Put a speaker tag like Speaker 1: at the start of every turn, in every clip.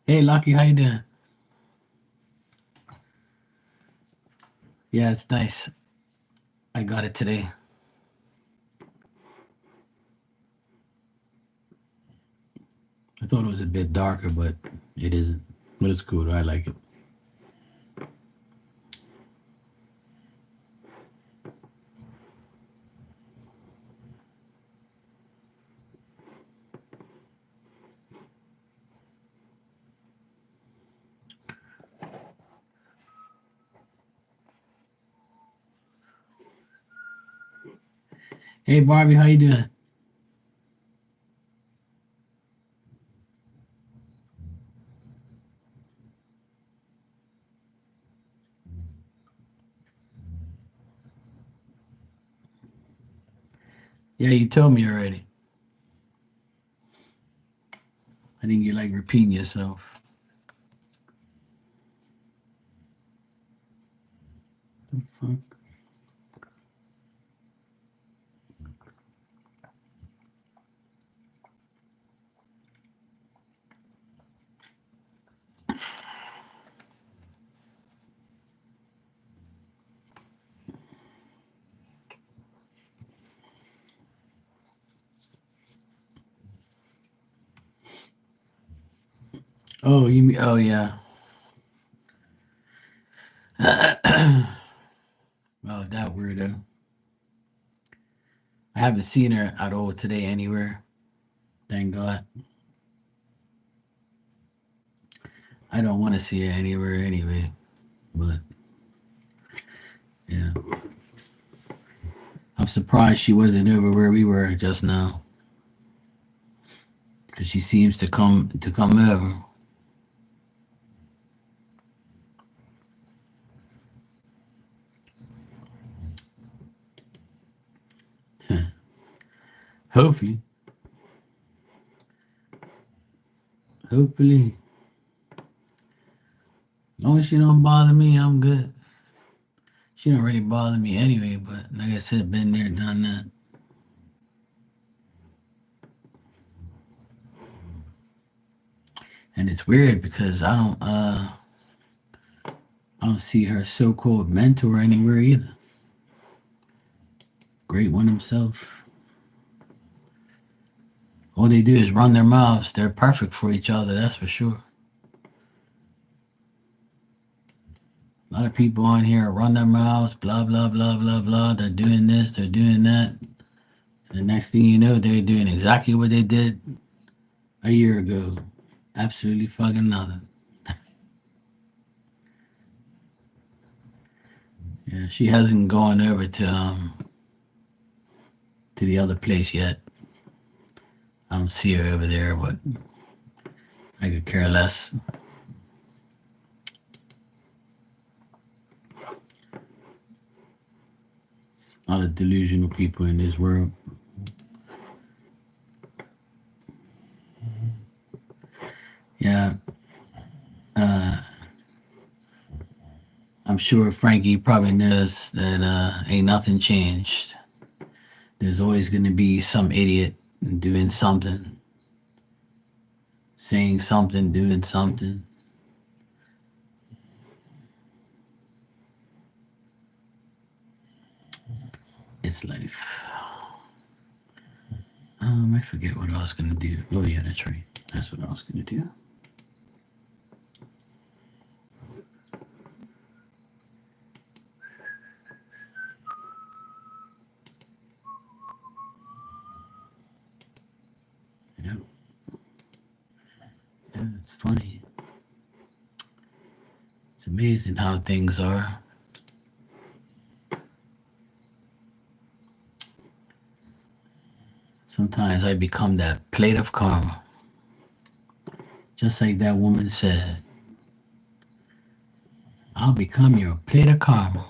Speaker 1: Hey, Lucky, how you doing? Yeah, it's nice. I got it today. I thought it was a bit darker, but it isn't. But it's cool. I like it. Hey, Barbie, how you doing? Yeah, you told me already. I think you like repeating yourself. Fuck. Oh, you mean? Oh, yeah. Oh, that weirdo. I haven't seen her at all today anywhere. Thank God. I don't want to see her anywhere anyway. But yeah, I'm surprised she wasn't over where we were just now because she seems to come over. Hopefully, hopefully, as long as she don't bother me, I'm good. She don't really bother me anyway, but like I said, been there, done that. And it's weird because I don't see her so-called mentor anywhere either. Great one himself. All they do is run their mouths. They're perfect for each other, that's for sure. A lot of people on here run their mouths, blah blah blah blah blah. They're doing this, they're doing that. And the next thing you know, they're doing exactly what they did a year ago. Absolutely fucking nothing. Yeah, she hasn't gone over to the other place yet. I don't see her over there, but I could care less. A lot of delusional people in this world. Yeah, uh, I'm sure Frankie probably knows that ain't nothing changed. There's always going to be some idiot doing something, saying something, doing something. It's life. I forget what I was going to do. Oh, yeah, that's right. That's what I was going to do. Yeah, yeah, it's funny. It's amazing how things are. Sometimes I become that plate of karma. Just like that woman said, I'll become your plate of karma.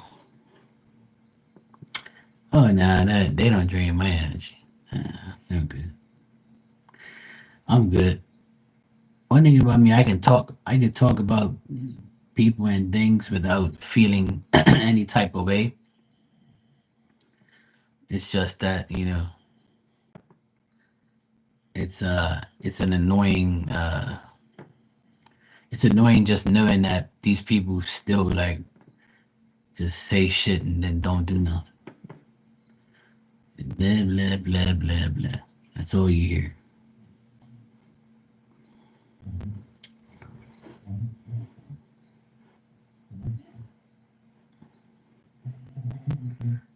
Speaker 1: Oh, nah, they don't drain my energy. They're good. I'm good. One thing about me, I can talk. I can talk about people and things without feeling any type of way. It's just that it's an annoying It's annoying just knowing that these people still like just say shit and then don't do nothing. Blah blah blah blah blah. That's all you hear.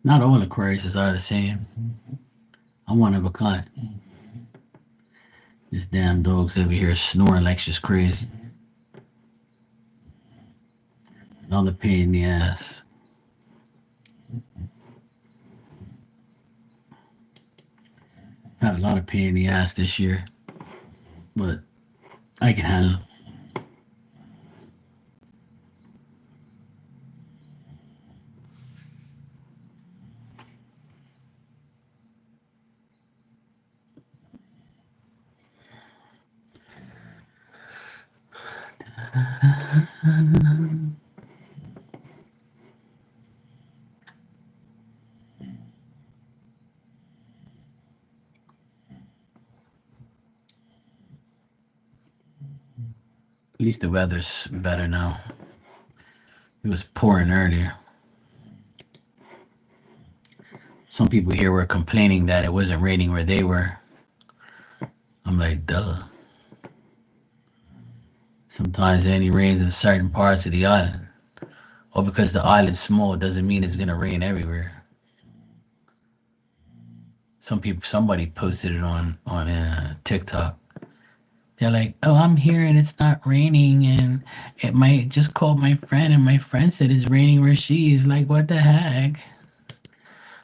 Speaker 1: Not all Aquariuses are the same. I'm one of a kind. This damn dog's over here snoring like she's crazy. Another pain in the ass. Had a lot of pain in the ass this year, but I can handle it. At least the weather's better now. It was pouring earlier. Some people here were complaining that it wasn't raining where they were. I'm like, duh. Sometimes it only rains in certain parts of the island. Or because the island's small doesn't mean it's gonna rain everywhere. Somebody posted it on TikTok. They're like, "Oh, I'm here and it's not raining, and it might just called my friend, and my friend said it's raining where she is." Like, what the heck?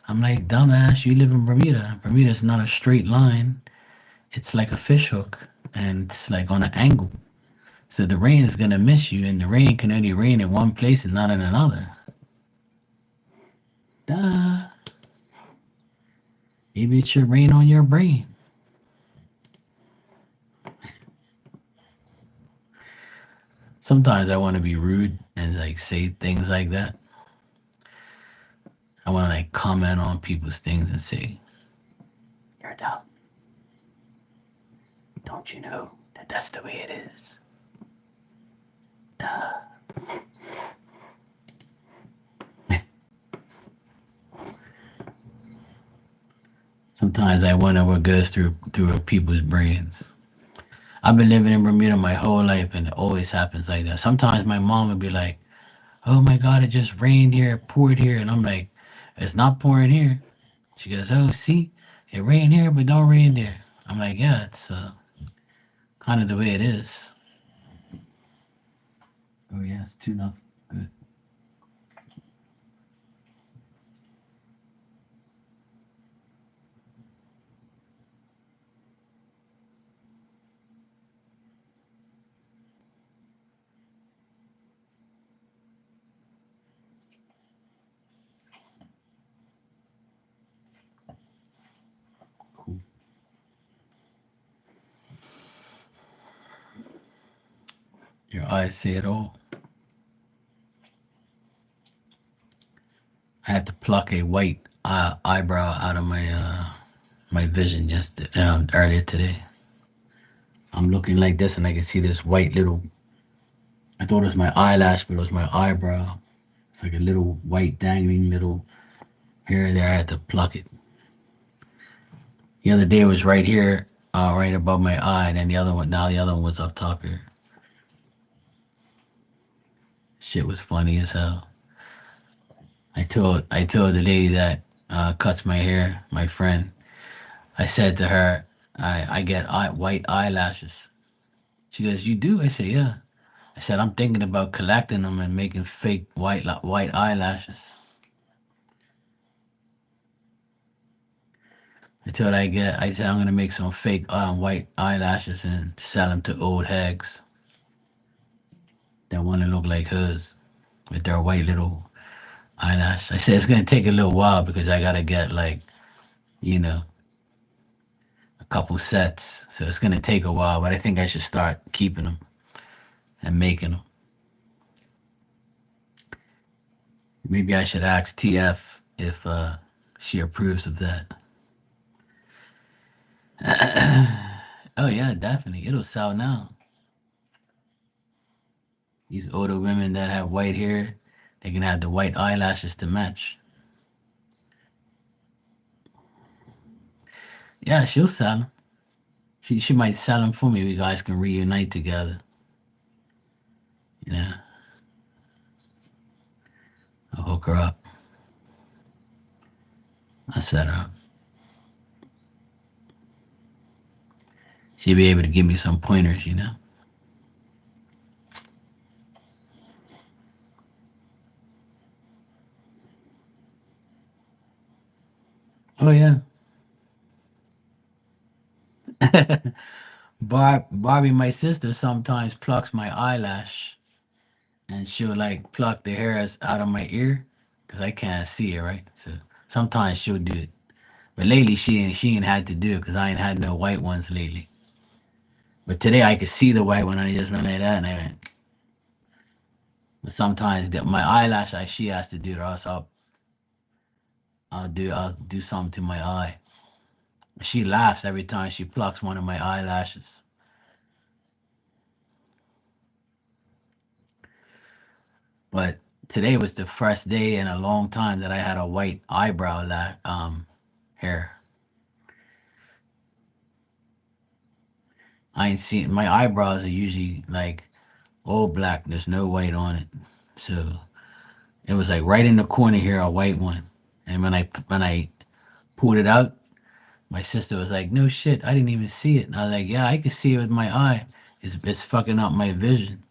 Speaker 1: I'm like, dumbass, you live in Bermuda. Bermuda's not a straight line. It's like a fish hook, and it's like on an angle. So the rain is gonna miss you, and the rain can only rain in one place and not in another. Duh. Maybe it should rain on your brain. Sometimes I want to be rude and like say things like that. I want to like comment on people's things and say, "You're dumb. Don't you know that that's the way it is?" Duh. Sometimes I wonder what goes through people's brains. I've been living in Bermuda my whole life, and it always happens like that. Sometimes my mom would be like, "Oh my God, it just rained here, it poured here," and I'm like, "It's not pouring here." She goes, "Oh, see, it rained here, but don't rain there." I'm like, "Yeah, it's kind of the way it is." Oh yes, 2-0. Good. Cool. Your eyes say it all. I had to pluck a white eyebrow out of my vision yesterday, earlier today. I'm looking like this, and I can see this white little. I thought it was my eyelash, but it was my eyebrow. It's like a little white dangling little hair there. I had to pluck it. The other day it was right here, right above my eye, and then the other one. Now the other one was up top here. Shit was funny as hell. I told the lady that cuts my hair, my friend. I said to her, I get white eyelashes. She goes, "You do?" I said, "Yeah." I said, "I'm thinking about collecting them and making fake white eyelashes." I said I'm gonna make some fake white eyelashes and sell them to old hags that want to look like hers with their white little eyelash. I said it's gonna take a little while because I gotta get like, you know, a couple sets. So it's gonna take a while, but I think I should start keeping them and making them. Maybe I should ask TF if she approves of that. Oh yeah, definitely. It'll sell now. These older women that have white hair, they can have the white eyelashes to match. Yeah, she'll sell them. She might sell them for me. We guys can reunite together. Yeah, I'll hook her up. I'll set her up. She'll be able to give me some pointers, you know? Oh, yeah. Barbie, my sister, sometimes plucks my eyelash and she'll like pluck the hairs out of my ear because I can't see it, right? So sometimes she'll do it. But lately she ain't had to do it because I ain't had no white ones lately. But today I could see the white one and I just went like that and I went. But sometimes my eyelash she has to do it or else I'll do something to my eye. She laughs every time she plucks one of my eyelashes. But today was the first day in a long time that I had a white hair. I ain't seen my eyebrows are usually like all black. There's no white on it. So it was like right in the corner here, a white one. And when I pulled it out, my sister was like, "No shit, I didn't even see it." And I was like, "Yeah, I can see it with my eye. It's fucking up my vision."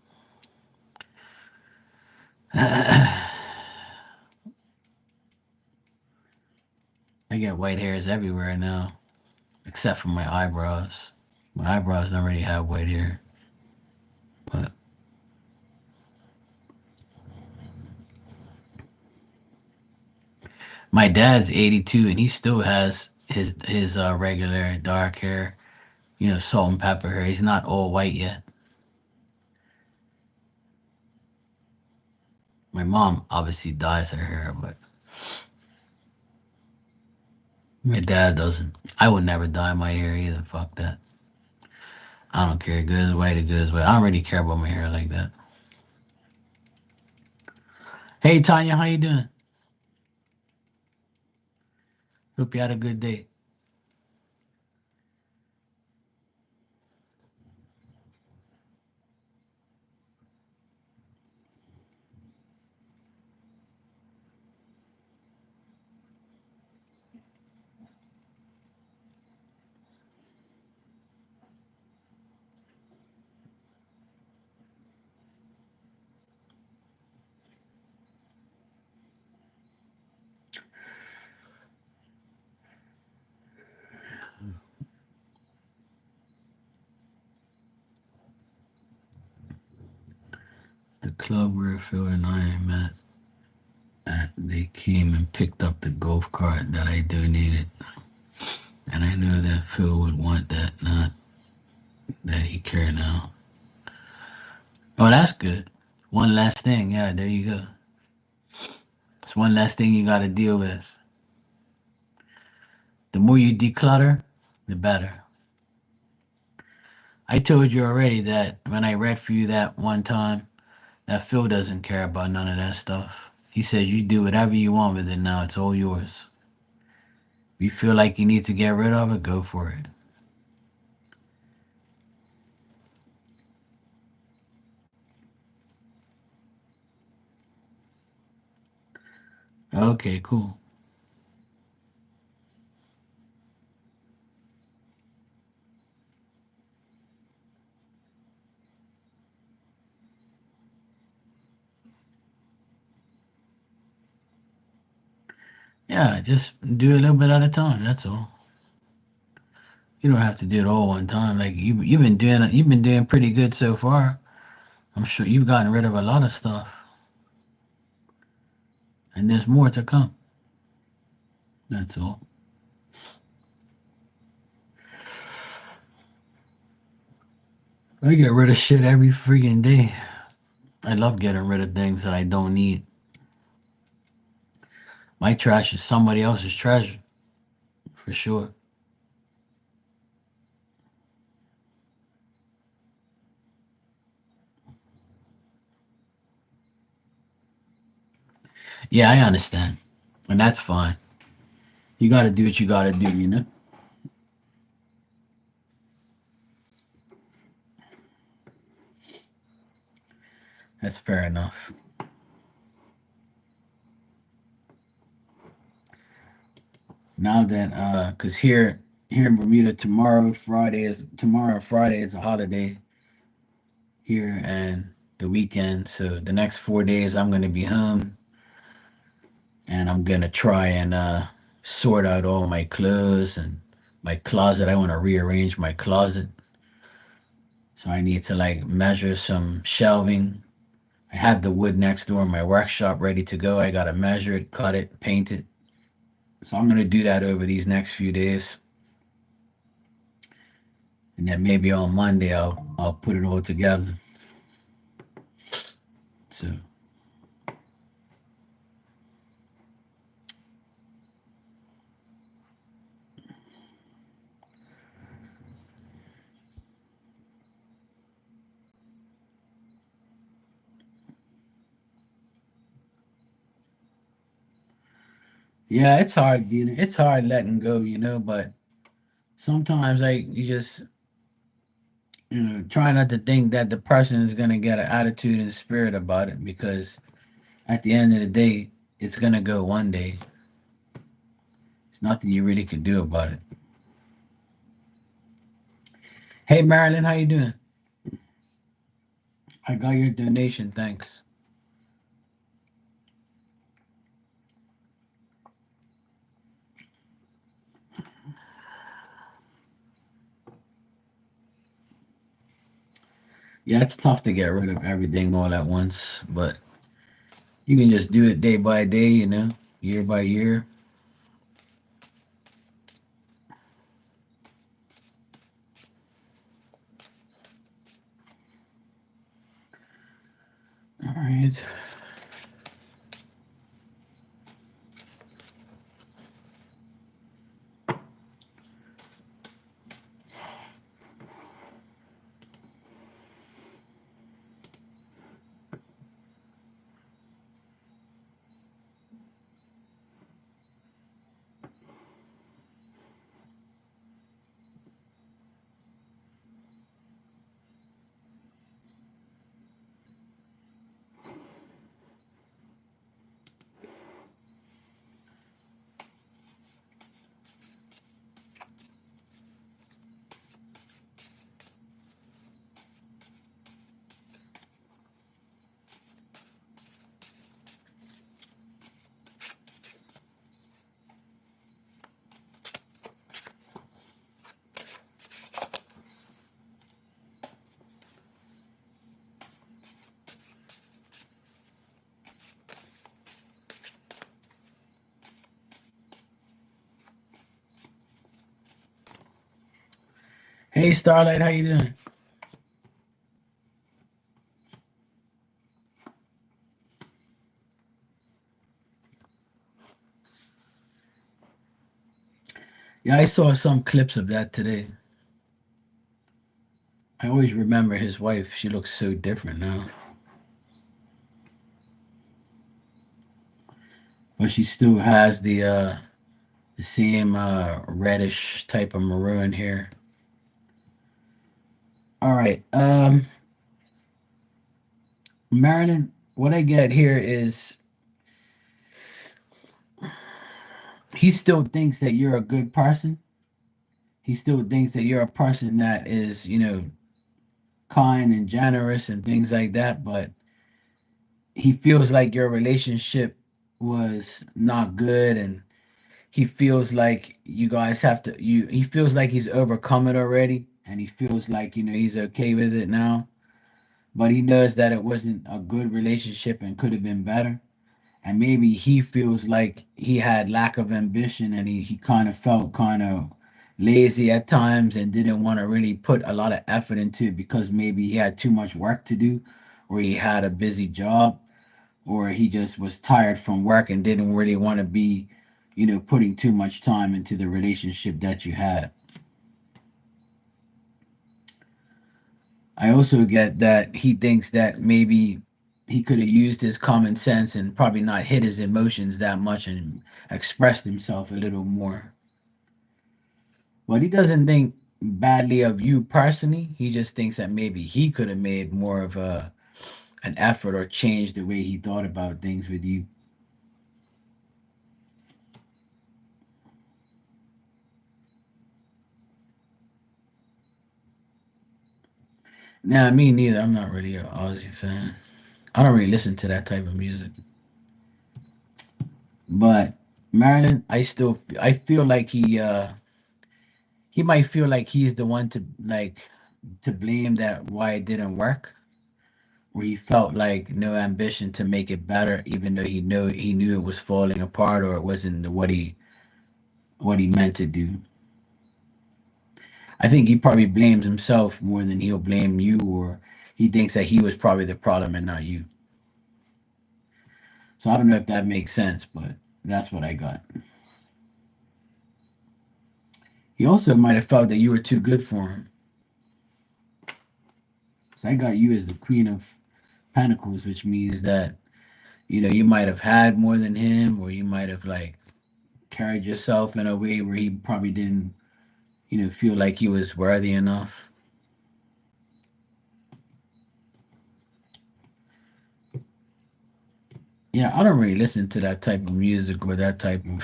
Speaker 1: I get white hairs everywhere now, except for my eyebrows. My eyebrows don't really have white hair, but my dad's 82 and he still has his regular dark hair, salt and pepper hair. He's not all white yet. My mom obviously dyes her hair, but my dad doesn't. I would never dye my hair either. Fuck that. I don't care. Good as white, good as white. I don't really care about my hair like that. Hey Tanya, how you doing? Hope you had a good day. The club where Phil and I met at, they came and picked up the golf cart that I donated. And I knew that Phil would want that, not that he care now. Oh, that's good. One last thing. Yeah, there you go. It's one last thing you got to deal with. The more you declutter, the better. I told you already that when I read for you that one time, that Phil doesn't care about none of that stuff. He says you do whatever you want with it now. It's all yours. If you feel like you need to get rid of it, go for it. Okay, cool. Yeah, just do a little bit at a time. That's all. You don't have to do it all one time. Like you've been doing pretty good so far. I'm sure you've gotten rid of a lot of stuff, and there's more to come. That's all. I get rid of shit every freaking day. I love getting rid of things that I don't need. My trash is somebody else's treasure, for sure. Yeah, I understand. And that's fine. You got to do what you got to do, you know? That's fair enough. Now that, because here in Bermuda, tomorrow, Friday is a holiday here and the weekend. So the next 4 days, I'm going to be home and I'm going to try and sort out all my clothes and my closet. I want to rearrange my closet. So I need to like measure some shelving. I have the wood next door in my workshop ready to go. I gotta measure it, cut it, paint it. So I'm gonna do that over these next few days, and then maybe on Monday I'll put it all together. So yeah, it's hard dealing. It's hard letting go, you know. But sometimes like you just try not to think that the person is gonna get an attitude and spirit about it because at the end of the day, it's gonna go one day. There's nothing you really can do about it. Hey Marilyn, how you doing? I got your donation, thanks. Yeah, it's tough to get rid of everything all at once, but you can just do it day by day, year by year. All right. Hey Starlight, how you doing? Yeah, I saw some clips of that today. I always remember his wife. She looks so different now, but she still has the same reddish type of maroon hair. All right, Marilyn, what I get here is he still thinks that you're a good person. He still thinks that you're a person that is, kind and generous and things like that, but he feels like your relationship was not good and he feels like you guys have to you he feels like he's overcome it already and he feels like, he's okay with it now, but he knows that it wasn't a good relationship and could have been better. And maybe he feels like he had lack of ambition and he kind of felt kind of lazy at times and didn't want to really put a lot of effort into it because maybe he had too much work to do or he had a busy job or he just was tired from work and didn't really want to be, putting too much time into the relationship that you had. I also get that he thinks that maybe he could have used his common sense and probably not hit his emotions that much and expressed himself a little more. But he doesn't think badly of you personally. He just thinks that maybe he could have made more of a an effort or changed the way he thought about things with you. Nah, me neither. I'm not really a Ozzy fan. I don't really listen to that type of music. But Marilyn, I feel like he might feel like he's the one to blame that why it didn't work, where he felt like no ambition to make it better, even though he knew it was falling apart or it wasn't what he meant to do. I think he probably blames himself more than he'll blame you, or he thinks that he was probably the problem and not you. So I don't know if that makes sense, but that's what I got. He also might have felt that you were too good for him. So I got you as the Queen of Pentacles, which means that you might have had more than him, or you might have like carried yourself in a way where he probably didn't, feel like he was worthy enough. Yeah, I don't really listen to that type of music or that type of,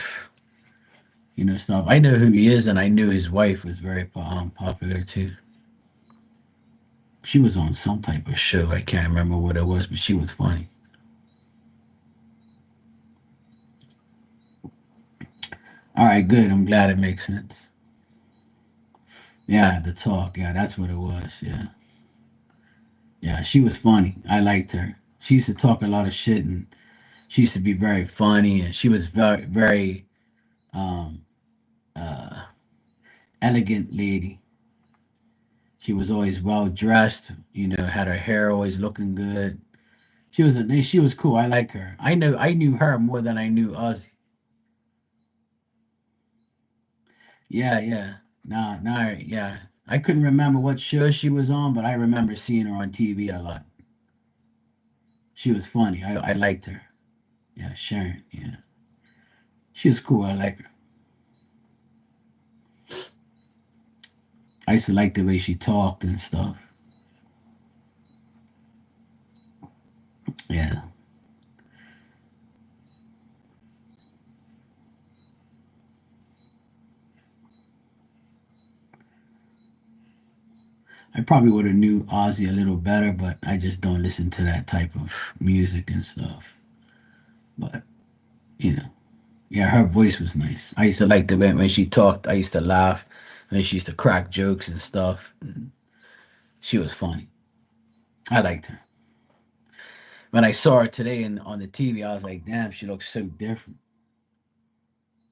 Speaker 1: stuff. I know who he is, and I knew his wife was very popular too. She was on some type of show. I can't remember what it was, but she was funny. All right, good. I'm glad it makes sense. Yeah, the talk. Yeah, that's what it was. Yeah. Yeah, she was funny. I liked her. She used to talk a lot of shit and she used to be very funny and she was very, very um uh elegant lady. She was always well dressed, had her hair always looking good. She was cool. I like her. I knew her more than I knew Ozzy. Yeah, yeah. Nah, yeah. I couldn't remember what show she was on, but I remember seeing her on TV a lot. She was funny. I liked her. Yeah, Sharon. Yeah. She was cool. I like her. I used to like the way she talked and stuff. Yeah. I probably would have knew Ozzy a little better, but I just don't listen to that type of music and stuff. But, you know, yeah, her voice was nice. I used to like the way when she talked, I used to laugh when she used to crack jokes and stuff. She was funny. I liked her. When I saw her today on the TV, I was like, damn, she looks so different.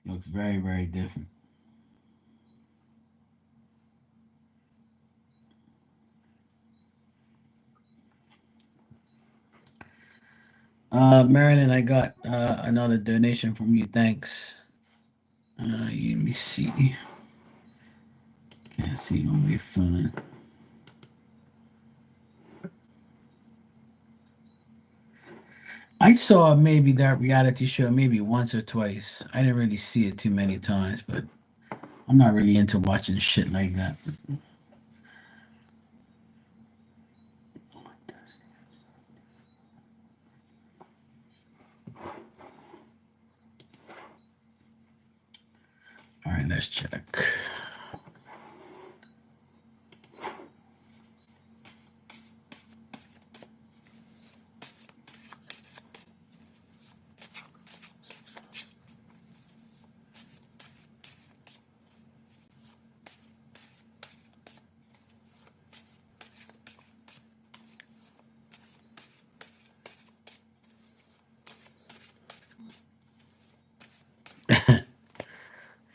Speaker 1: She looks very, very different. Marilyn, I got another donation from you. Thanks. Let me see. Can't see on my phone. I saw maybe that reality show maybe once or twice. I didn't really see it too many times, but I'm not really into watching shit like that. All right, let's check.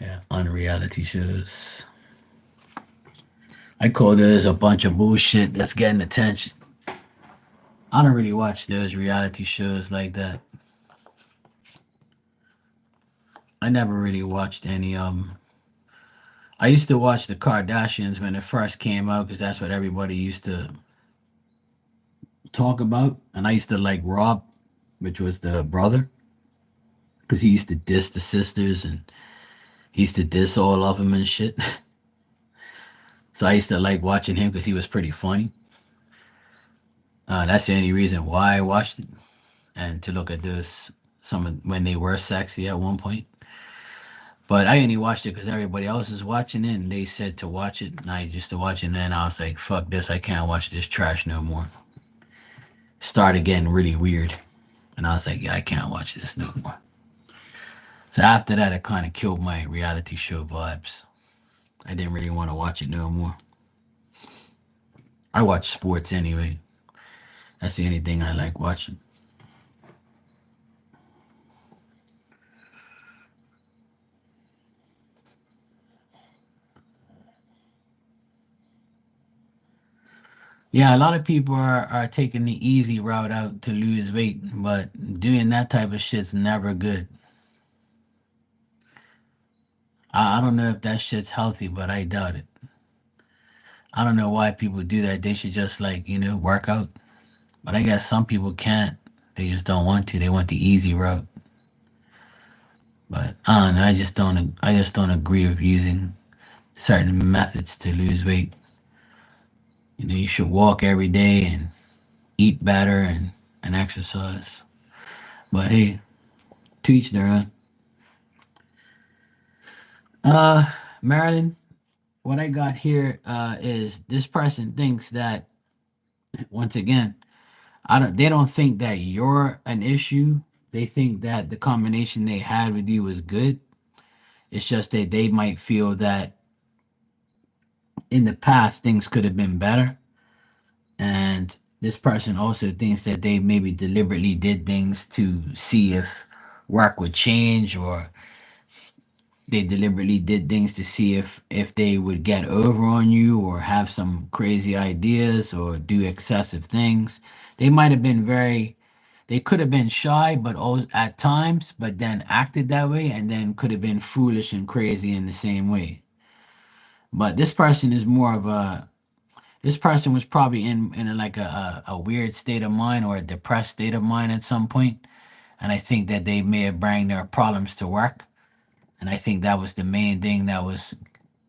Speaker 1: Yeah, on reality shows. I call those a bunch of bullshit that's getting attention. I don't really watch those reality shows like that. I never really watched any. I used to watch the Kardashians when it first came out because that's what everybody used talk about, and I used to like Rob, which was the brother, because he used to diss the sisters and he used to diss all of them and shit. So I used to like watching him because he was pretty funny. That's the only reason why I watched it, and to look at this some of when they were sexy at one point. But I only watched it because everybody else was watching it, and they said to watch it, and I used to watch it. And then I was like, "Fuck this! I can't watch this trash no more." Started getting really weird, and I was like, "Yeah, I can't watch this no more." So after that, it kind of killed my reality show vibes. I didn't really want to watch it no more. I watch sports anyway. That's the only thing I like watching. Yeah, a lot of people are taking the easy route out to lose weight, but doing that type of shit's never good. I don't know if that shit's healthy, but I doubt it. I don't know why people do that. They should just like, work out. But I guess some people can't. They just don't want to. They want the easy route. But I don't know. I just don't agree with using certain methods to lose weight. You should walk every day and eat better and exercise. But hey, to each their own. Uh, Marilyn, what I got here is this person thinks that once again, they don't think that you're an issue. They think that the combination they had with you was good. It's just that they might feel that in the past things could have been better. And this person also thinks that they maybe deliberately did things to see if work would change, or they deliberately did things to see if they would get over on you or have some crazy ideas or do excessive things. They might have been very they could have been shy but at times, but then acted that way, and then could have been foolish and crazy in the same way. But this person was probably in like a weird state of mind or a depressed state of mind at some point, and I think that they may have brought their problems to work, and I think that was the main thing that was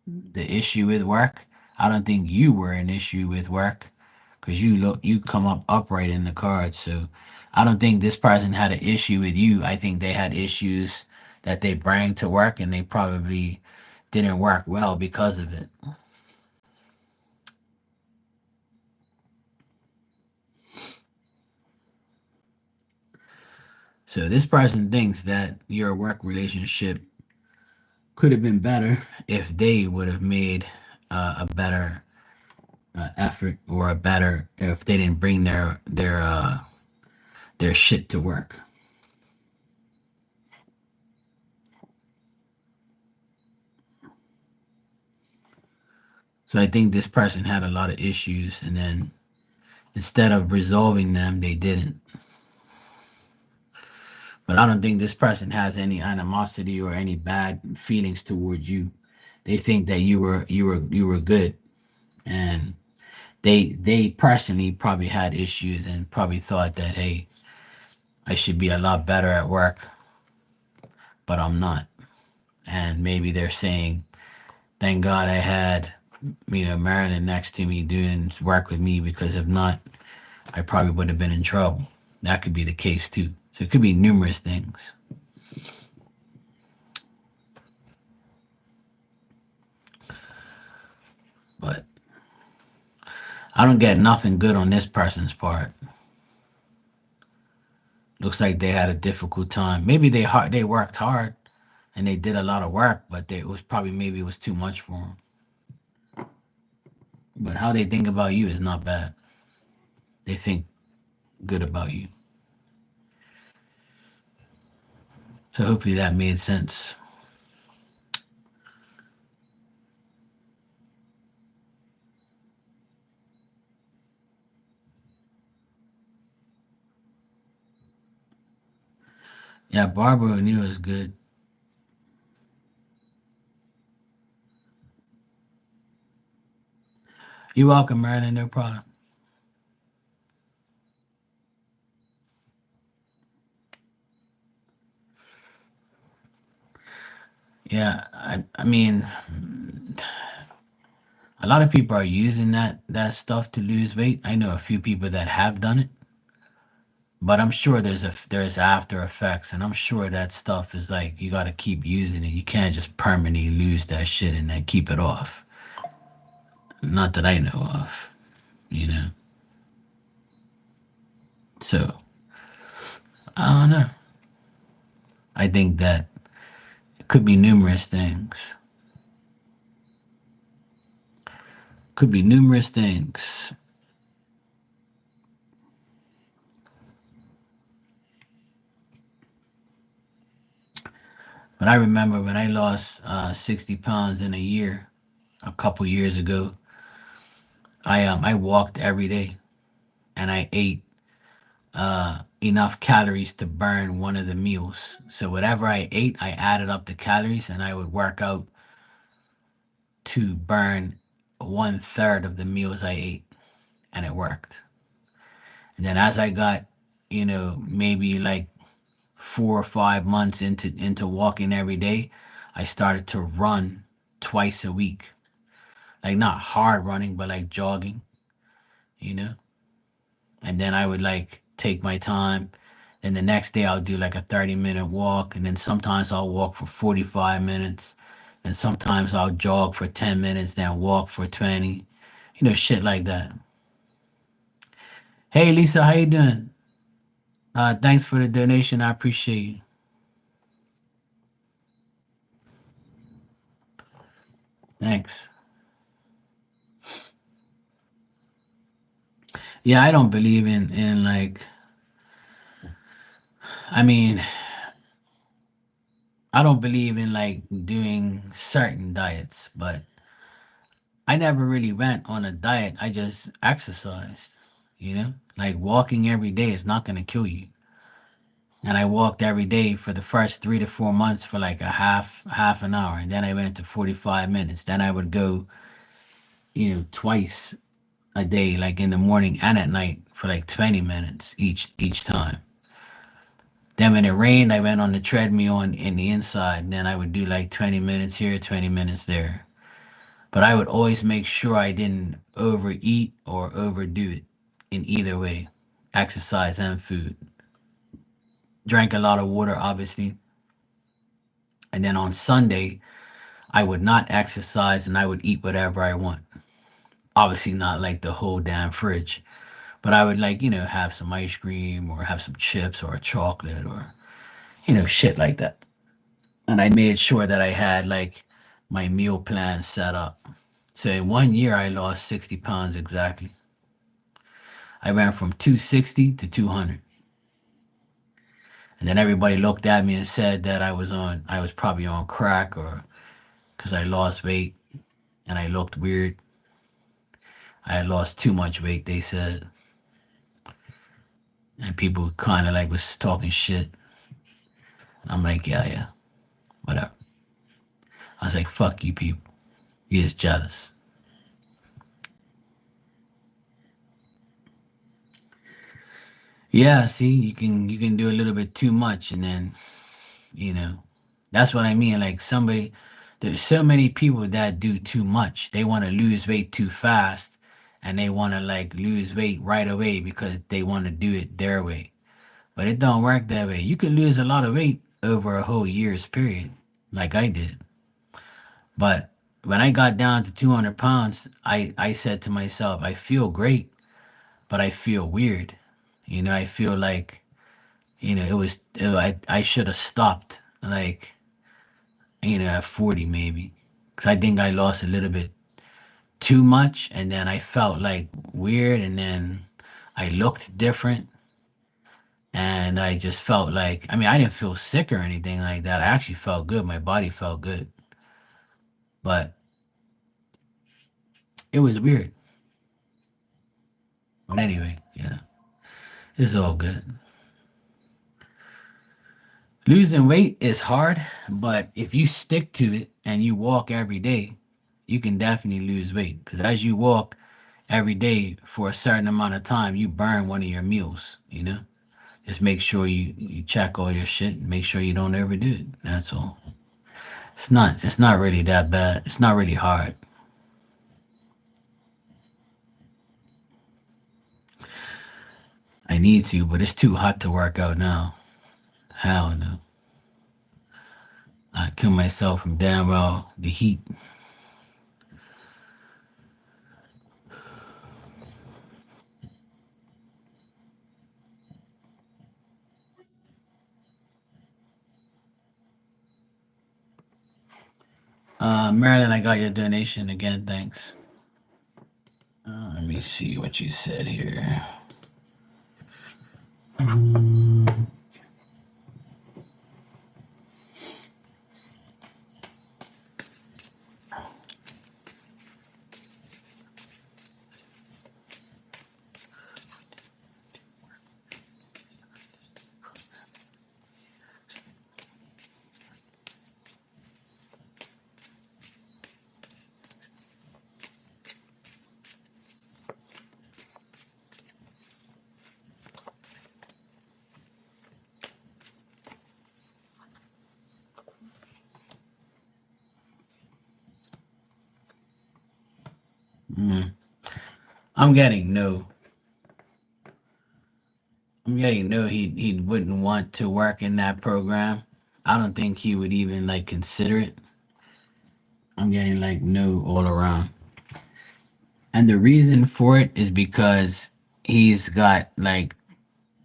Speaker 1: the issue with work. I don't think you were an issue with work because you come up upright in the cards. So I don't think this person had an issue with you. I think they had issues that they bring to work, and they probably didn't work well because of it. So this person thinks that your work relationship could have been better if they would have made a better effort, or a better if they didn't bring their shit to work. So I think this person had a lot of issues, and then instead of resolving them, they didn't. But I don't think this person has any animosity or any bad feelings towards you. They think that you were good, and they personally probably had issues and probably thought that, hey, I should be a lot better at work, but I'm not. And maybe they're saying, thank God I had Marilyn next to me doing work with me, because if not, I probably would have been in trouble. That could be the case too. So it could be numerous things. But I don't get nothing good on this person's part. Looks like they had a difficult time. Maybe they worked hard and they did a lot of work, but it was probably maybe it was too much for them. But how they think about you is not bad. They think good about you. So hopefully that made sense. Yeah, Barbara O'Neill is good. You're welcome, Marilyn. No problem. Yeah, I mean, a lot of people are using that stuff to lose weight. I know a few people that have done it, but I'm sure there's after effects, and I'm sure that stuff is like you got to keep using it. You can't just permanently lose that shit and then keep it off. Not that I know of, you know. So I don't know. I think that it could be numerous things. Could be numerous things. But I remember when I lost 60 pounds in a year, a couple years ago. I walked every day and I ate enough calories to burn one of the meals. So whatever I ate, I added up the calories and I would work out to burn one third of the meals I ate, and it worked. And then as I got, maybe like 4 or 5 months into walking every day, I started to run twice a week. Like not hard running, but like jogging, you know? And then I would like take my time. And the next day I'll do like a 30-minute walk. And then sometimes I'll walk for 45 minutes. And sometimes I'll jog for 10 minutes, then walk for 20. Shit like that. Hey Lisa, how you doing? Thanks for the donation. I appreciate you. Thanks. Yeah, I don't believe in like I mean, I don't believe in like doing certain diets, but I never really went on a diet. I just exercised, Like walking every day is not going to kill you. And I walked every day for the first 3 to 4 months for like a half an hour. And then I went to 45 minutes. Then I would go, twice a day, like in the morning and at night for like 20 minutes each time. Then when it rained, I went on the treadmill in the inside. Then I would do like 20 minutes here, 20 minutes there. But I would always make sure I didn't overeat or overdo it in either way, exercise and food. Drank a lot of water, obviously. And then on Sunday, I would not exercise and I would eat whatever I want. Obviously, not like the whole damn fridge, but I would like, have some ice cream or have some chips or a chocolate or, shit like that. And I made sure that I had like my meal plan set up. So in 1 year, I lost 60 pounds exactly. I went from 260 to 200. And then everybody looked at me and said that I was probably on crack or because I lost weight and I looked weird. I had lost too much weight, they said. And people kind of like was talking shit. I'm like, yeah, yeah, whatever. I was like, fuck you people. You're just jealous. Yeah, see, you can do a little bit too much and then, you know, that's what I mean. Like there's so many people that do too much. They want to lose weight too fast and they want to like lose weight right away because they want to do it their way. But it don't work that way. You can lose a lot of weight over a whole year's period, like I did. But when I got down to 200 pounds, I said to myself, I feel great, but I feel weird. I feel like, I should have stopped, like, at 40 maybe. Because I think I lost a little bit too much, and then I felt like weird, and then I looked different. And I just felt like, I mean, I didn't feel sick or anything like that. I actually felt good. My body felt good. But it was weird. But anyway, yeah, it's all good. Losing weight is hard, but if you stick to it and you walk every day, you can definitely lose weight. Because as you walk every day for a certain amount of time, you burn one of your meals. Just make sure you check all your shit and make sure you don't overdo it. That's all. It's not really that bad. It's not really hard. I need to, but it's too hot to work out now. Hell no. I kill myself from damn well the heat. Marilyn, I got your donation again. Thanks. Let me see what you said here. Mm, mm. I'm getting no. I'm getting no. He wouldn't want to work in that program. I don't think he would even like consider it. I'm getting like no all around. And the reason for it is because he's got like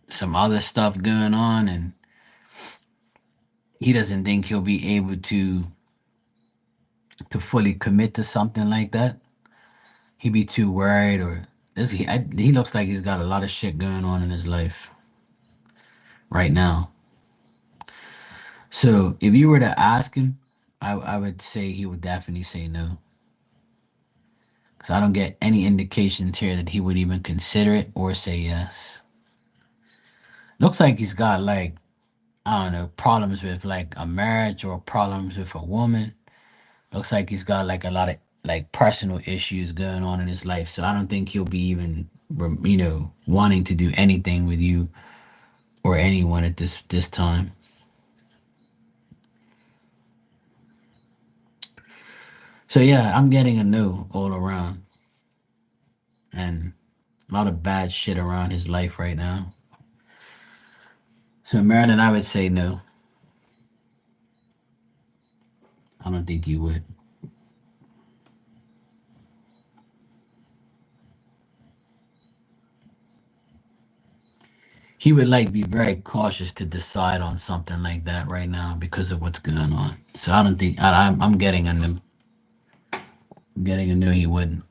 Speaker 1: some other stuff going on and he doesn't think he'll be able to fully commit to something like that. He'd be too worried or he looks like he's got a lot of shit going on in his life right now. So if you were to ask him, I would say he would definitely say no. Because I don't get any indications here that he would even consider it or say yes. Looks like he's got like, I don't know, problems with like a marriage or problems with a woman. Looks like he's got like a lot of like personal issues going on in his life. So I don't think he'll be even, wanting to do anything with you or anyone at this time. So yeah, I'm getting a no all around and a lot of bad shit around his life right now. So Marilyn, I would say no. I don't think you would. He would like be very cautious to decide on something like that right now because of what's going on. So I don't think I'm getting a no. I'm getting a no. He wouldn't.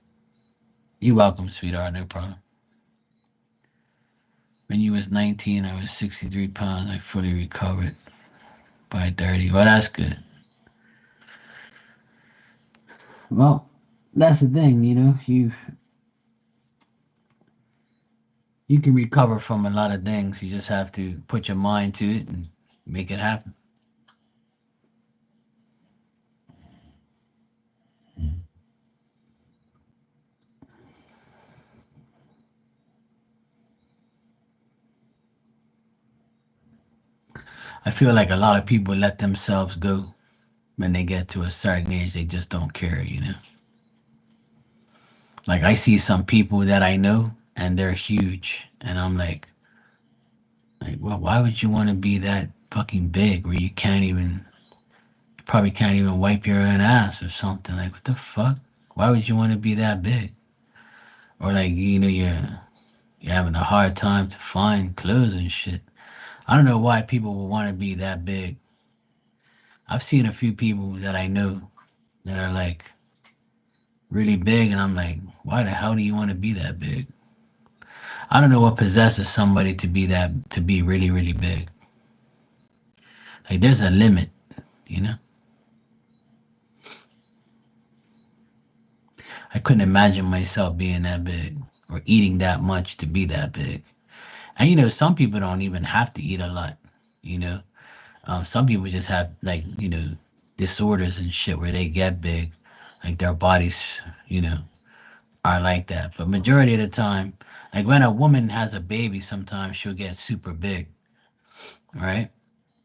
Speaker 1: You're welcome, sweetheart. No problem. When you was 19, I was 63 pounds. I fully recovered by 30. Well, that's good. Well, that's the thing, you can recover from a lot of things. You just have to put your mind to it and make it happen. I feel like a lot of people let themselves go when they get to a certain age. They just don't care. Like I see some people that I know and they're huge, and I'm well, why would you want to be that fucking big where you probably can't even wipe your own ass or something? Like, what the fuck? Why would you want to be that big? Or like, you're having a hard time to find clothes and shit. I don't know why people would want to be that big. I've seen a few people that I know that are like really big, and I'm like, why the hell do you want to be that big? I don't know what possesses somebody to be really, really big. Like, there's a limit, you know? I couldn't imagine myself being that big or eating that much to be that big. And some people don't even have to eat a lot, you know? Some people just have like, disorders and shit where they get big, like their bodies, are like that. But majority of the time, like when a woman has a baby, sometimes she'll get super big, right?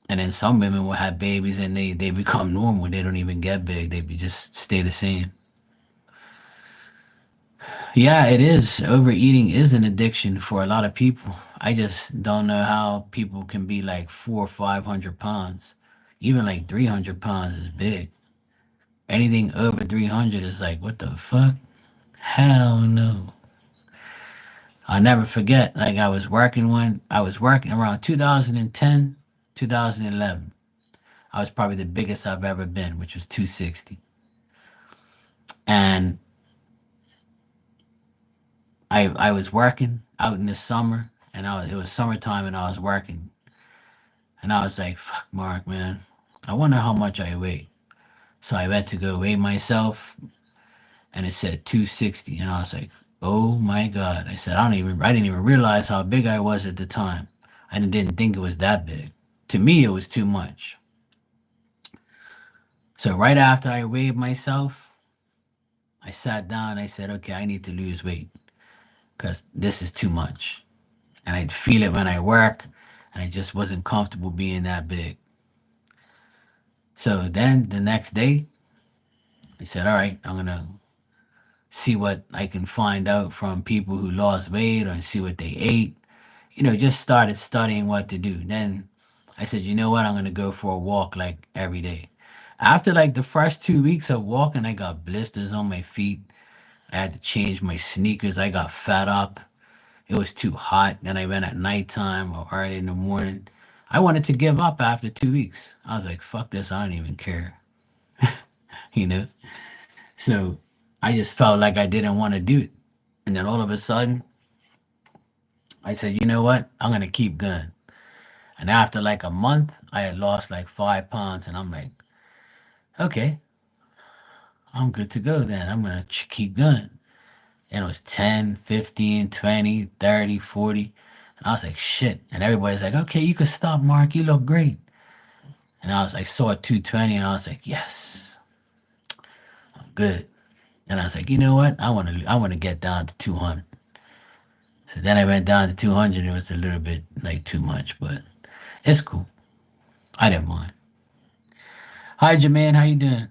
Speaker 1: And then some women will have babies and they become normal. They don't even get big. Just stay the same. Yeah, it is. Overeating is an addiction for a lot of people. I just don't know how people can be like 400 or 500 pounds. Even like 300 pounds is big. Anything over 300 is like, what the fuck? Hell no. I'll never forget. Like I was working around 2010, 2011. I was probably the biggest I've ever been, which was 260. And I was working out in the summer, and it was summertime, and I was working, and I was like, "Fuck, Mark, man, I wonder how much I weigh." So I went to go weigh myself, and it said 260, and I was like, "Oh my god!" I said, I didn't even realize how big I was at the time. I didn't think it was that big. To me, it was too much. So right after I weighed myself, I sat down. I said, "Okay, I need to lose weight because this is too much." And I'd feel it when I work, and I just wasn't comfortable being that big. So then the next day, I said, all right, I'm gonna see what I can find out from people who lost weight or see what they ate. Just started studying what to do. Then I said, you know what, I'm gonna go for a walk like every day. After like the first 2 weeks of walking, I got blisters on my feet. I had to change my sneakers. I got fed up. It was too hot. Then I went at nighttime or early in the morning. I wanted to give up after 2 weeks. I was like, fuck this. I don't even care. you know? So I just felt like I didn't want to do it. And then all of a sudden, I said, you know what? I'm going to keep going. And after like a month, I had lost like 5 pounds. And I'm like, okay, I'm good to go then. I'm going to keep going. And it was 10, 15, 20, 30, 40. And I was like, shit. And everybody's like, okay, you can stop, Mark. You look great. And I saw 220 and I was like, yes, I'm good. And I was like, you know what? I want to get down to 200. So then I went down to 200. It was a little bit like too much, but it's cool. I didn't mind. Hi, Jermaine. How you doing?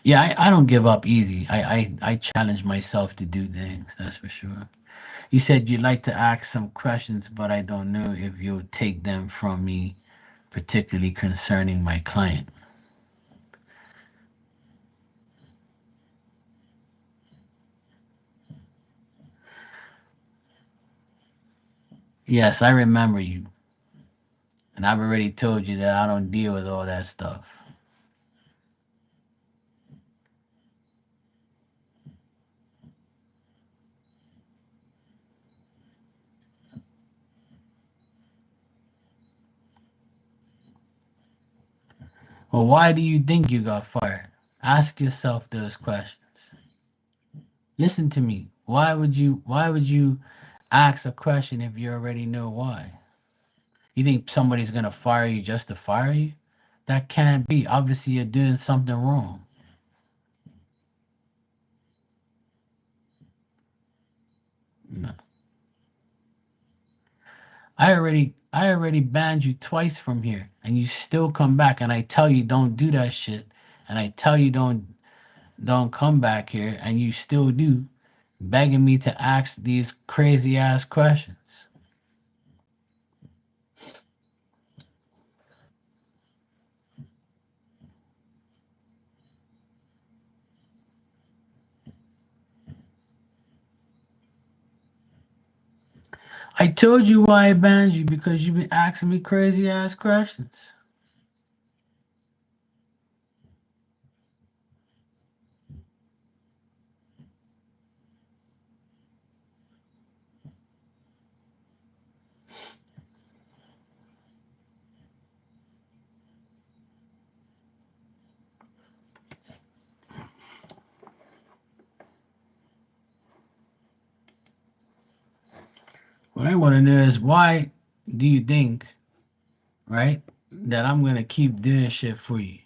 Speaker 1: Yeah, I don't give up easy. I challenge myself to do things. That's for sure. You said you'd like to ask some questions, but I don't know if you'll take them from me, particularly concerning my client. Yes, I remember you. And I've already told you that I don't deal with all that stuff. Well, why do you think you got fired? Ask yourself those questions. Listen to me. Why would you ask a question if you already know why? You think somebody's gonna fire you just to fire you? That can't be. Obviously you're doing something wrong. No. I already banned you twice from here and you still come back and I tell you don't do that shit and I tell you don't come back here and you still do, begging me to ask these crazy ass questions. I told you why I banned you because you've been asking me crazy ass questions. What I want to know is why do you think, right, that I'm gonna keep doing shit for you?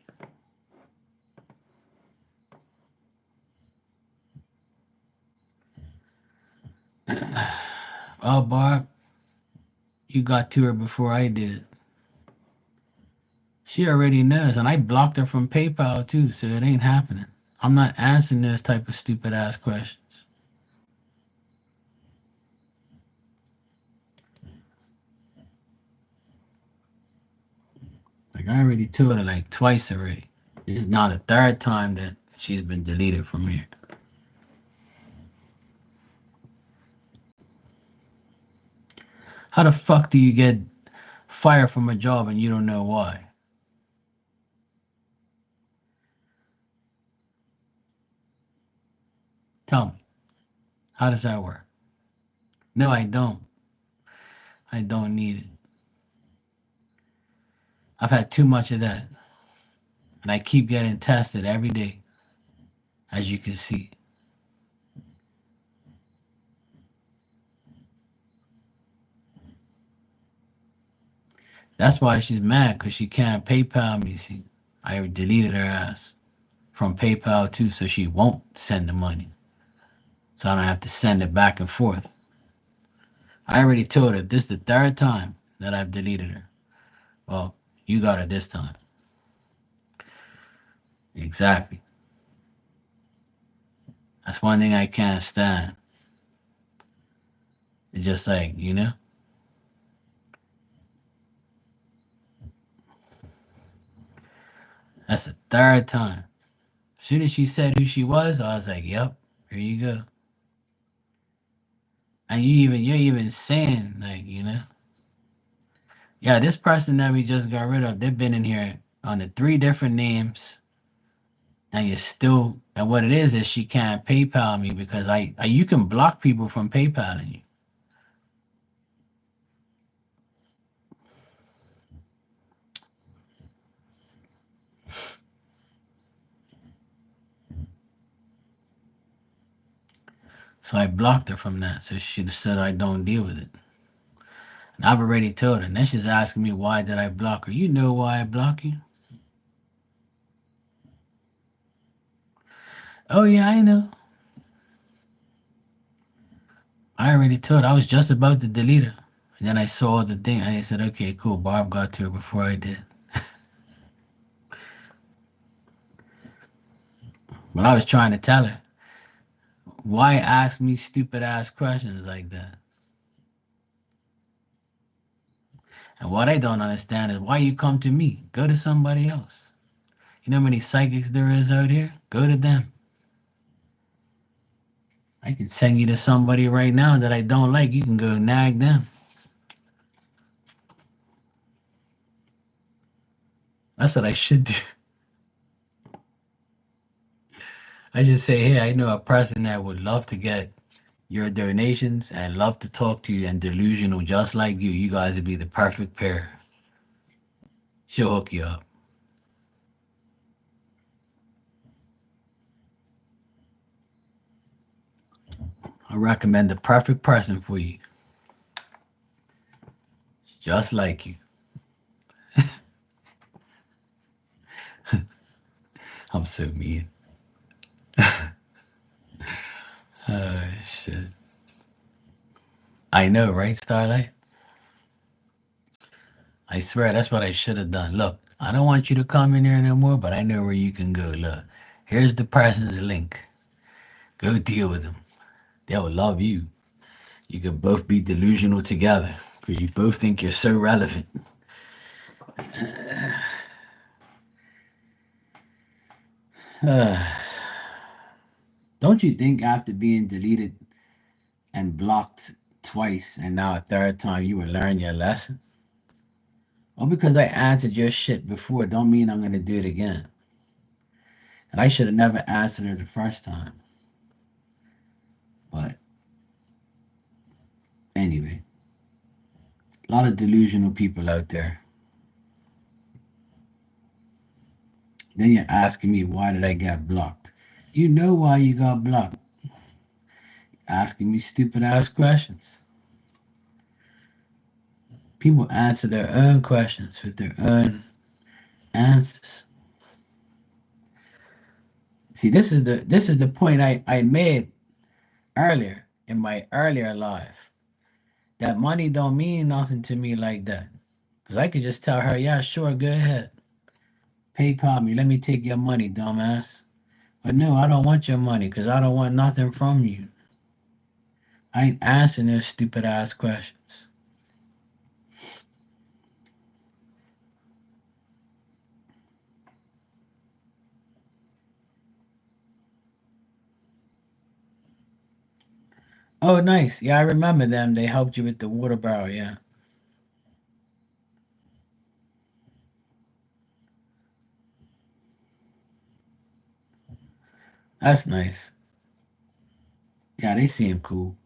Speaker 1: Oh, Barb, you got to her before I did. She already knows, and I blocked her from PayPal too, so it ain't happening. I'm not answering those type of stupid ass questions. Like I already told her like twice already. This is now the third time that she's been deleted from here. How the fuck do you get fired from a job and you don't know why? Tell me. How does that work? No, I don't. I don't need it. I've had too much of that. And I keep getting tested every day, as you can see. That's why she's mad, because she can't PayPal me. See, I deleted her ass from PayPal too, so she won't send the money. So I don't have to send it back and forth. I already told her this is the third time that I've deleted her. Well, you got her this time. Exactly. That's one thing I can't stand. It's just like, that's the third time. As soon as she said who she was, I was like, yep, here you go. And you're even saying like, yeah, this person that we just got rid of, they've been in here under three different names, and you're still. And what it is she can't PayPal me because I you can block people from PayPaling you. So I blocked her from that. So she said I don't deal with it. And I've already told her. And then she's asking me why did I block her? You know why I block you? Oh yeah, I know. I already told her. I was just about to delete her. And then I saw the thing and I said, okay, cool. Barb got to her before I did. But I was trying to tell her, why ask me stupid ass questions like that? And what I don't understand is why you come to me. Go to somebody else. You know how many psychics there is out here? Go to them. I can send you to somebody right now that I don't like. You can go nag them. That's what I should do. I just say, hey, I know a person that would love to get your donations and love to talk to you and delusional just like you. You guys would be the perfect pair. She'll hook you up. I recommend the perfect person for you. Just like you. I'm so mean. Oh, shit. I know, right, Starlight? I swear that's what I should have done. Look, I don't want you to come in here no more, but I know where you can go. Look, here's the person's link. Go deal with them. They'll love you. You can both be delusional together because you both think you're so relevant. Don't you think after being deleted and blocked twice and now a third time you will learn your lesson? Well, because I answered your shit before don't mean I'm going to do it again. And I should have never answered her the first time. But anyway, a lot of delusional people out there. Then you're asking me why did I get blocked? You know why you got blocked. Asking me stupid ass questions. People answer their own questions with their own answers. See, this is the point I made earlier. in my earlier life. That money don't mean nothing to me like that. Because I could just tell her, yeah, sure, go ahead. PayPal me. Let me take your money, dumbass. But no, I don't want your money because I don't want nothing from you. I ain't answering those stupid ass questions. Oh, nice. Yeah, I remember them. They helped you with the water barrel. Yeah, that's nice. Yeah, they seem cool.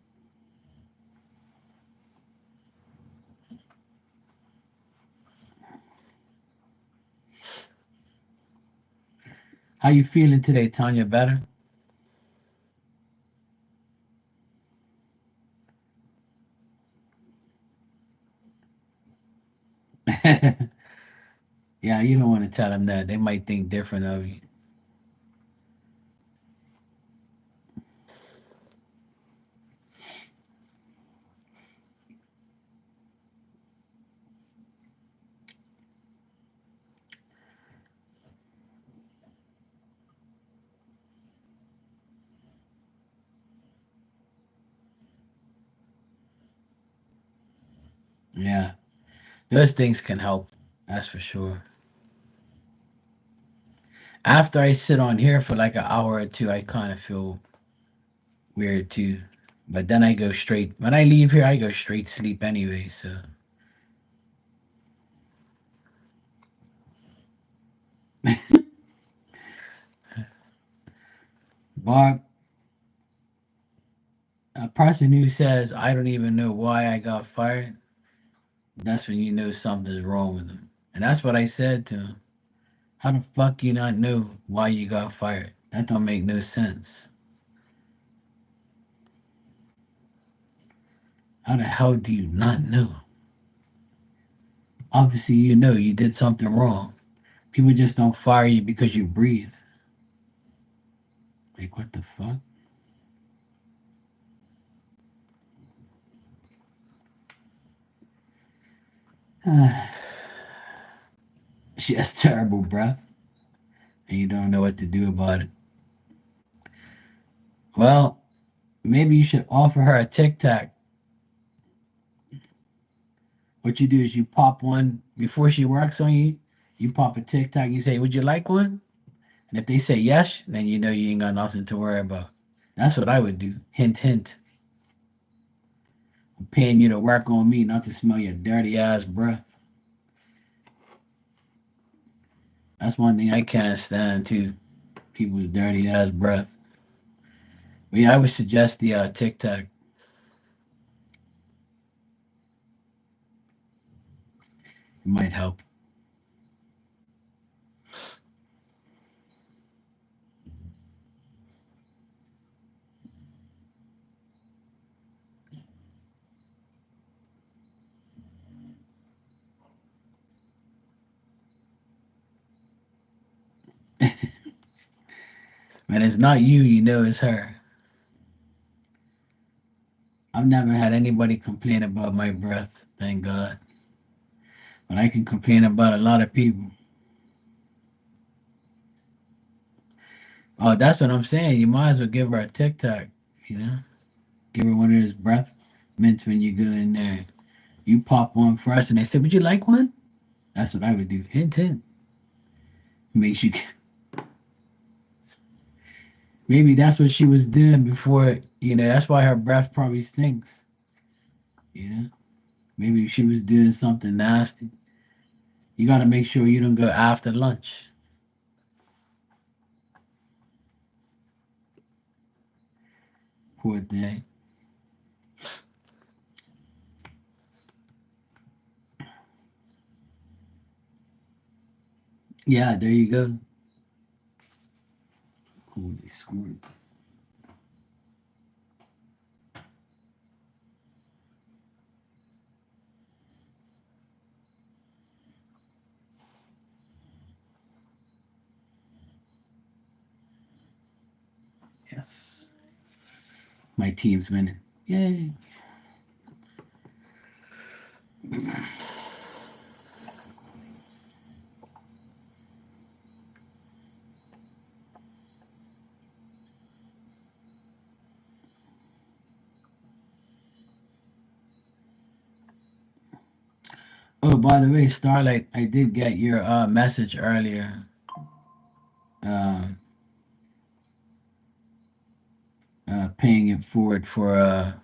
Speaker 1: How you feeling today, Tanya? Better? Yeah, you don't want to tell them that. They might think different of you. Yeah, those things can help. That's for sure. After I sit on here for like an hour or two, I kind of feel weird too. But then I go straight. When I leave here, I go straight sleep anyway. So, Barb, a person who says, I don't even know why I got fired, that's when you know something's wrong with them. And that's what I said to him. How the fuck you not know why you got fired? That don't make no sense. How the hell do you not know? Obviously, you know you did something wrong. People just don't fire you because you breathe. Like, what the fuck? She has terrible breath, and you don't know what to do about it. Well, maybe you should offer her a Tic Tac. What you do is you pop one before she works on you. You pop a Tic Tac. You say, "Would you like one?" And if they say yes, then you know you ain't got nothing to worry about. That's what I would do. Hint, hint. I'm paying you to work on me, not to smell your dirty ass breath. That's one thing I can't stand too. People's dirty ass breath. But yeah, I would suggest the Tic Tac. It might help. When it's not you, you know it's her. I've never had anybody complain about my breath, thank God. But I can complain about a lot of people. Oh, that's what I'm saying. You might as well give her a Tic Tac, you know? Give her one of those breath mints when you go in there. You pop one first and they say, "Would you like one?" That's what I would do. Hint, hint. Makes you. Maybe that's what she was doing before, that's why her breath probably stinks, you know? Maybe she was doing something nasty. You got to make sure you don't go after lunch. Poor thing. Yeah, there you go. Holy squirt. Yes. My team's winning. Yay. Oh, by the way, Starlight, I did get your message earlier. Um, paying it forward for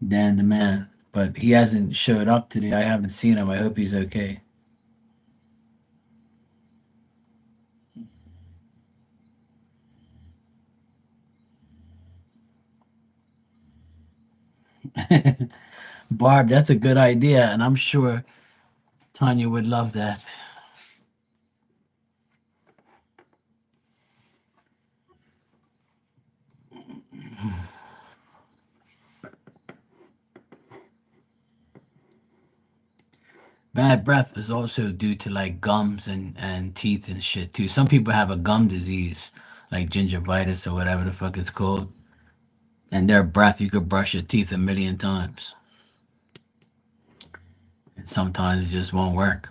Speaker 1: Dan the Man, but he hasn't showed up today. I haven't seen him. I hope he's okay. Barb, that's a good idea, and I'm sure Tanya would love that. Bad breath is also due to like gums and teeth and shit too. Some people have a gum disease, like gingivitis or whatever the fuck it's called, and their breath you could brush your teeth a million times, and sometimes it just won't work.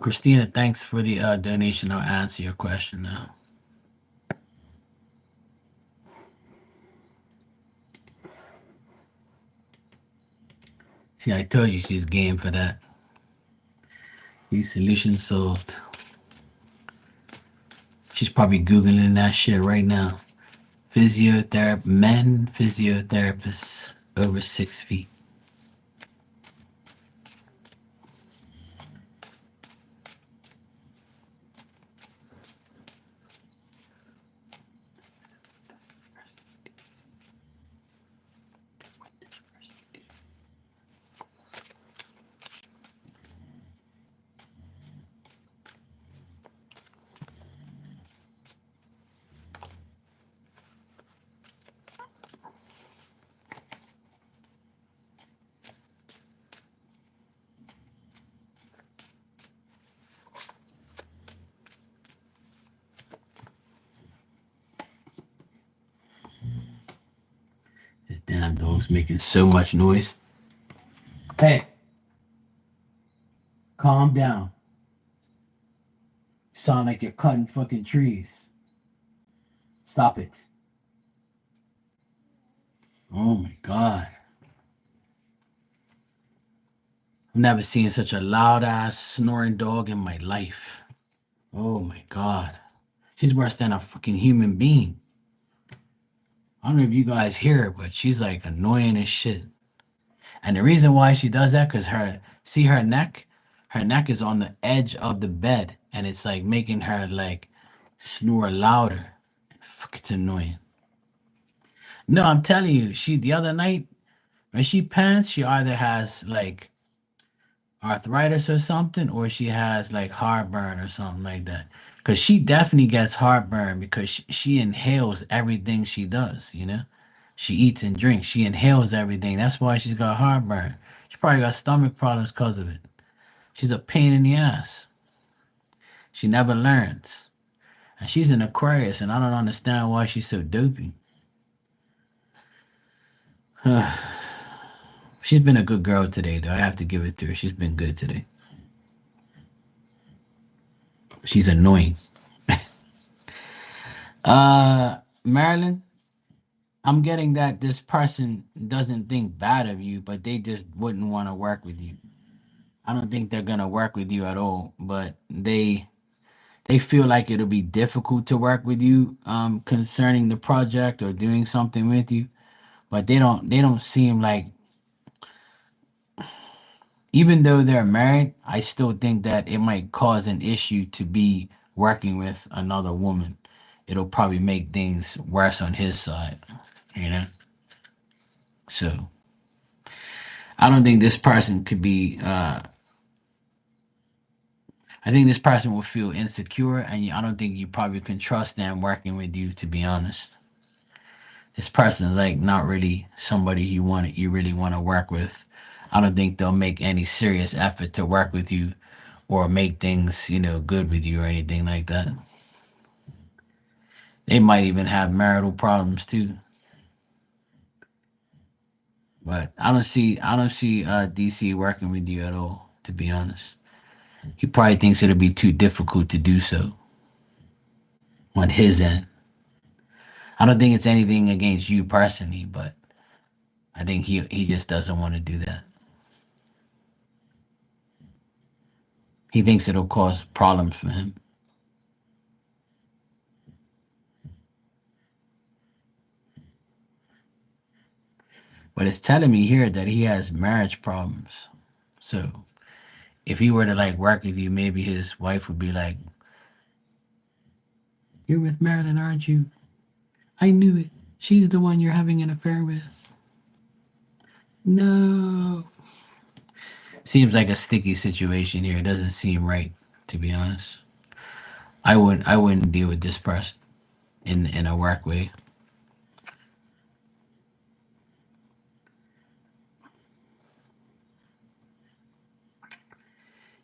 Speaker 1: Christina, thanks for the donation. I'll answer your question now. See, I told you she's game for that. These solutions solved. She's probably Googling that shit right now. Men physiotherapists over 6 feet. This damn dog's making so much noise. Hey, calm down. You sound like you're cutting fucking trees. Stop it. Oh my god. I've never seen such a loud ass snoring dog in my life. Oh my god. She's worse than a fucking human being. I don't know if you guys hear her, but she's like annoying as shit. And the reason why she does that, because her neck is on the edge of the bed, and it's like making her like snore louder. Fuck, it's annoying. No, I'm telling you, she the other night when she pants, she either has like arthritis or something, or she has like heartburn or something like that. Because she definitely gets heartburn because she inhales everything she does, you know? She eats and drinks. She inhales everything. That's why she's got heartburn. She probably got stomach problems because of it. She's a pain in the ass. She never learns. And she's an Aquarius, and I don't understand why she's so dopey. She's been a good girl today, though. I have to give it to her. She's been good today. She's annoying. Marilyn, I'm getting that this person doesn't think bad of you, but they just wouldn't want to work with you. I don't think they're gonna work with you at all, but they feel like it'll be difficult to work with you concerning the project or doing something with you, but they don't seem like, even though they're married, I still think that it might cause an issue to be working with another woman. It'll probably make things worse on his side, you know? So I don't think this person could be I think this person will feel insecure, and I don't think you probably can trust them working with you. To be honest, this person is like not really somebody you really want to work with. I don't think they'll make any serious effort to work with you or make things good with you or anything like that. They might even have marital problems too. But I don't see DC working with you at all. To be honest, he probably thinks it'll be too difficult to do so on his end. I don't think it's anything against you personally, but I think he just doesn't want to do that. He thinks it'll cause problems for him. But it's telling me here that he has marriage problems. So if he were to like work with you, maybe his wife would be like, "You're with Marilyn, aren't you? I knew it. She's the one you're having an affair with." No. Seems like a sticky situation here. It doesn't seem right, to be honest. I wouldn't deal with this person in a work way.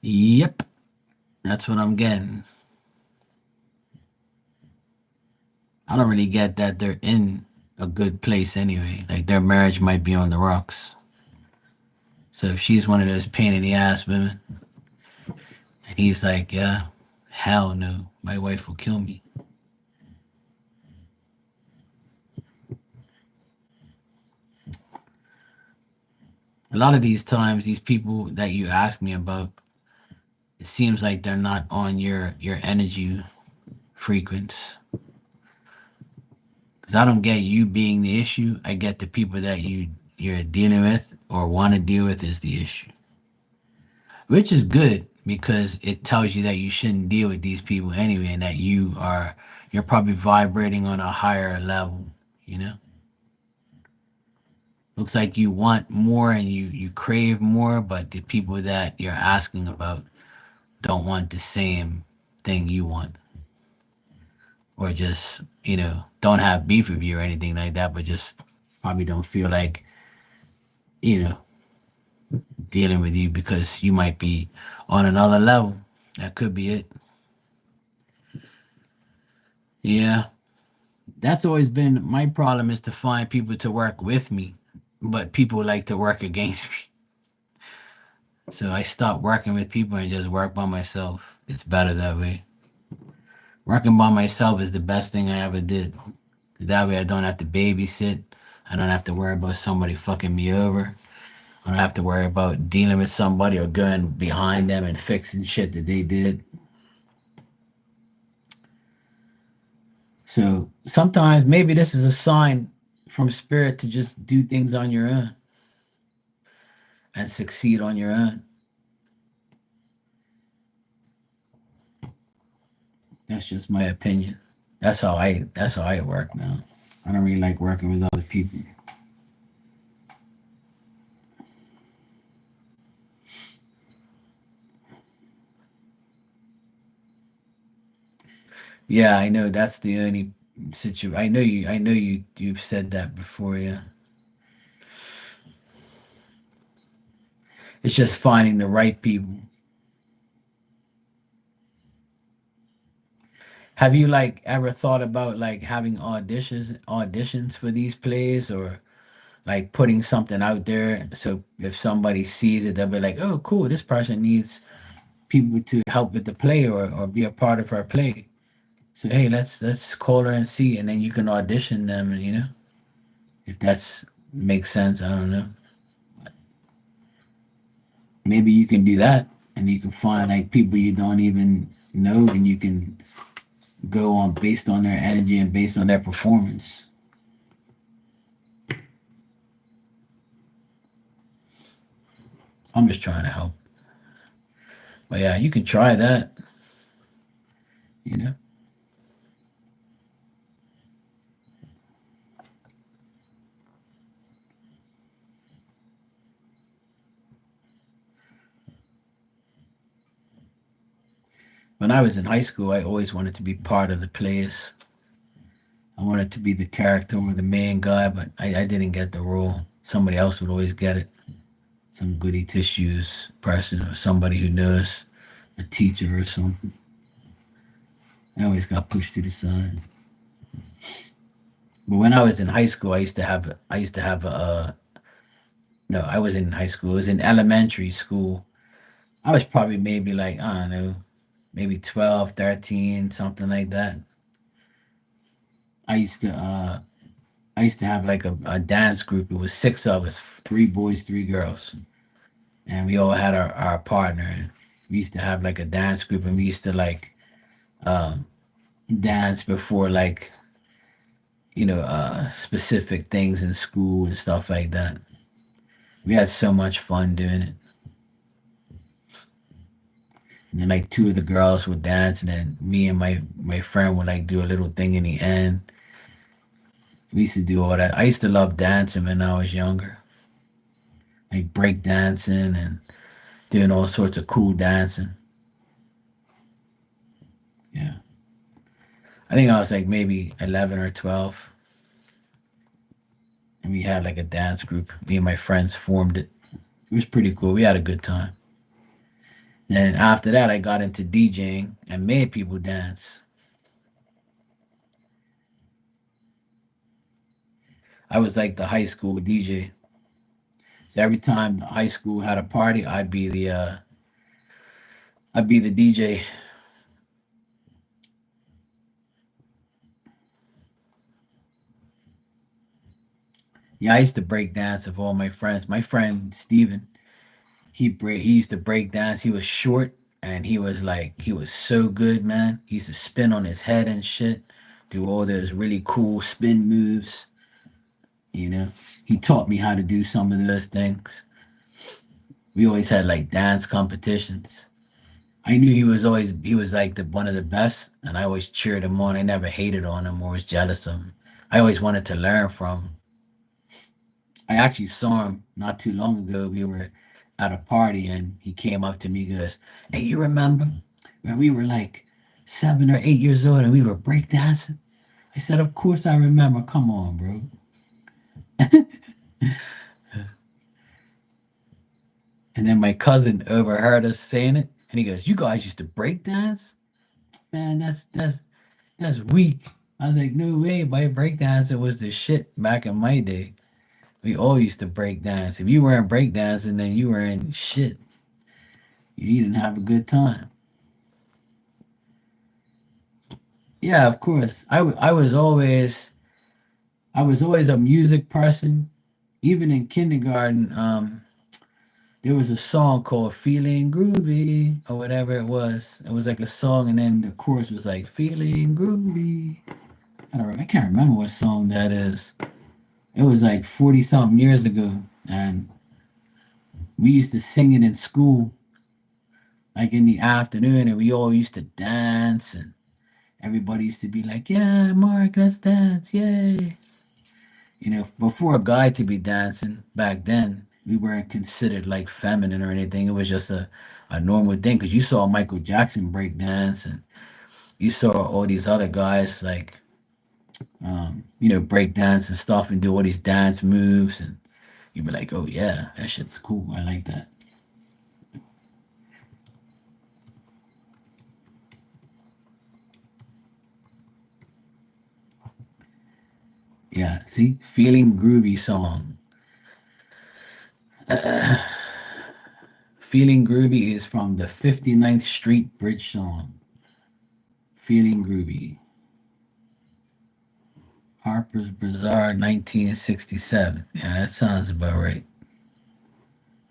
Speaker 1: Yep, that's what I'm getting. I don't really get that they're in a good place anyway. Like their marriage might be on the rocks. So if she's one of those pain in the ass women, and he's like, yeah, hell no, my wife will kill me. A lot of these times, these people that you ask me about, it seems like they're not on your energy frequency. Because I don't get you being the issue. I get the people that you're dealing with or want to deal with is the issue, which is good because it tells you that you shouldn't deal with these people anyway, and that you're probably vibrating on a higher level. You know, looks like you want more and you crave more, but the people that you're asking about don't want the same thing you want, or just don't have beef with you or anything like that, but just probably don't feel like you know dealing with you because you might be on another level. That could be it. Yeah, that's always been my problem is to find people to work with me, but people like to work against me. So I stopped working with people and just work by myself. It's better that way. Working by myself is the best thing I ever did. That way I don't have to babysit. I don't have to worry about somebody fucking me over. I don't have to worry about dealing with somebody or going behind them and fixing shit that they did. So sometimes maybe this is a sign from spirit to just do things on your own and succeed on your own. That's just my opinion. That's how I work now. I don't really like working with other people. Yeah, I know that's the only situation. I know you've said that before, yeah. It's just finding the right people. Have you like ever thought about like having auditions for these plays or like putting something out there so if somebody sees it they'll be like, "Oh, cool, this person needs people to help with the play or be a part of our play." So hey, let's call her and see, and then you can audition them, if that's makes sense. I don't know. Maybe you can do that, and you can find like people you don't even know, and you can go on based on their energy and based on their performance. I'm just trying to help. But yeah, you can try that. You know. When I was in high school, I always wanted to be part of the plays. I wanted to be the character or the main guy, but I didn't get the role. Somebody else would always get it. Some goody tissues person or somebody who knows, a teacher or something. I always got pushed to the side. But when I was in high school, I used to have a no, I was in high school. It was in elementary school. I was probably maybe like, I don't know, maybe 12, 13, something like that. I used to uh I used to have like a dance group. It was six of us, three boys, three girls. And we all had our partner. And we used to have like a dance group and we used to like um dance before like, specific things in school and stuff like that. We had so much fun doing it. And then like two of the girls would dance, and then me and my friend would like do a little thing in the end. We used to do all that. I used to love dancing when I was younger, like break dancing and doing all sorts of cool dancing. Yeah, I think I was like maybe 11 or 12, and we had like a dance group. Me and my friends formed it. It was pretty cool. We had a good time. And after that, I got into DJing and made people dance. I was like the high school DJ. So every time the high school had a party, I'd be the DJ. Yeah, I used to break dance with all my friends. My friend Steven, he used to break dance. He was short and he was so good, man. He used to spin on his head and shit, do all those really cool spin moves, you know. He taught me how to do some of those things. We always had like dance competitions. I knew he was like the one of the best, and I always cheered him on. I never hated on him or was jealous of him. I always wanted to learn from him. I actually saw him not too long ago. We were at a party and he came up to me and goes, "Hey, you remember when we were like 7 or 8 years old and we were breakdancing?" I said, "Of course I remember. Come on, bro." And then my cousin overheard us saying it and he goes, "You guys used to breakdance? Man, that's weak." I was like, "No way, my breakdancing was the shit back in my day. We all used to break dance. If you weren't breakdancing, then you were in shit. You didn't have a good time." Yeah, of course. I was always a music person. Even in kindergarten, there was a song called "Feeling Groovy" or whatever it was. It was like a song, and then the chorus was like "Feeling Groovy." I can't remember what song that is. It was like 40 something years ago, and we used to sing it in school, like in the afternoon, and we all used to dance, and everybody used to be like, "Yeah, Mark, let's dance, yay!" Before a guy to be dancing back then, we weren't considered like feminine or anything. It was just a normal thing because you saw Michael Jackson break dance and you saw all these other guys like, break dance and stuff and do all these dance moves. And you'd be like, oh, yeah, that shit's cool. I like that. Yeah, see, Feeling Groovy song. Feeling Groovy is from the 59th Street Bridge song. Feeling Groovy. Harper's Bazaar, 1967. Yeah, that sounds about right.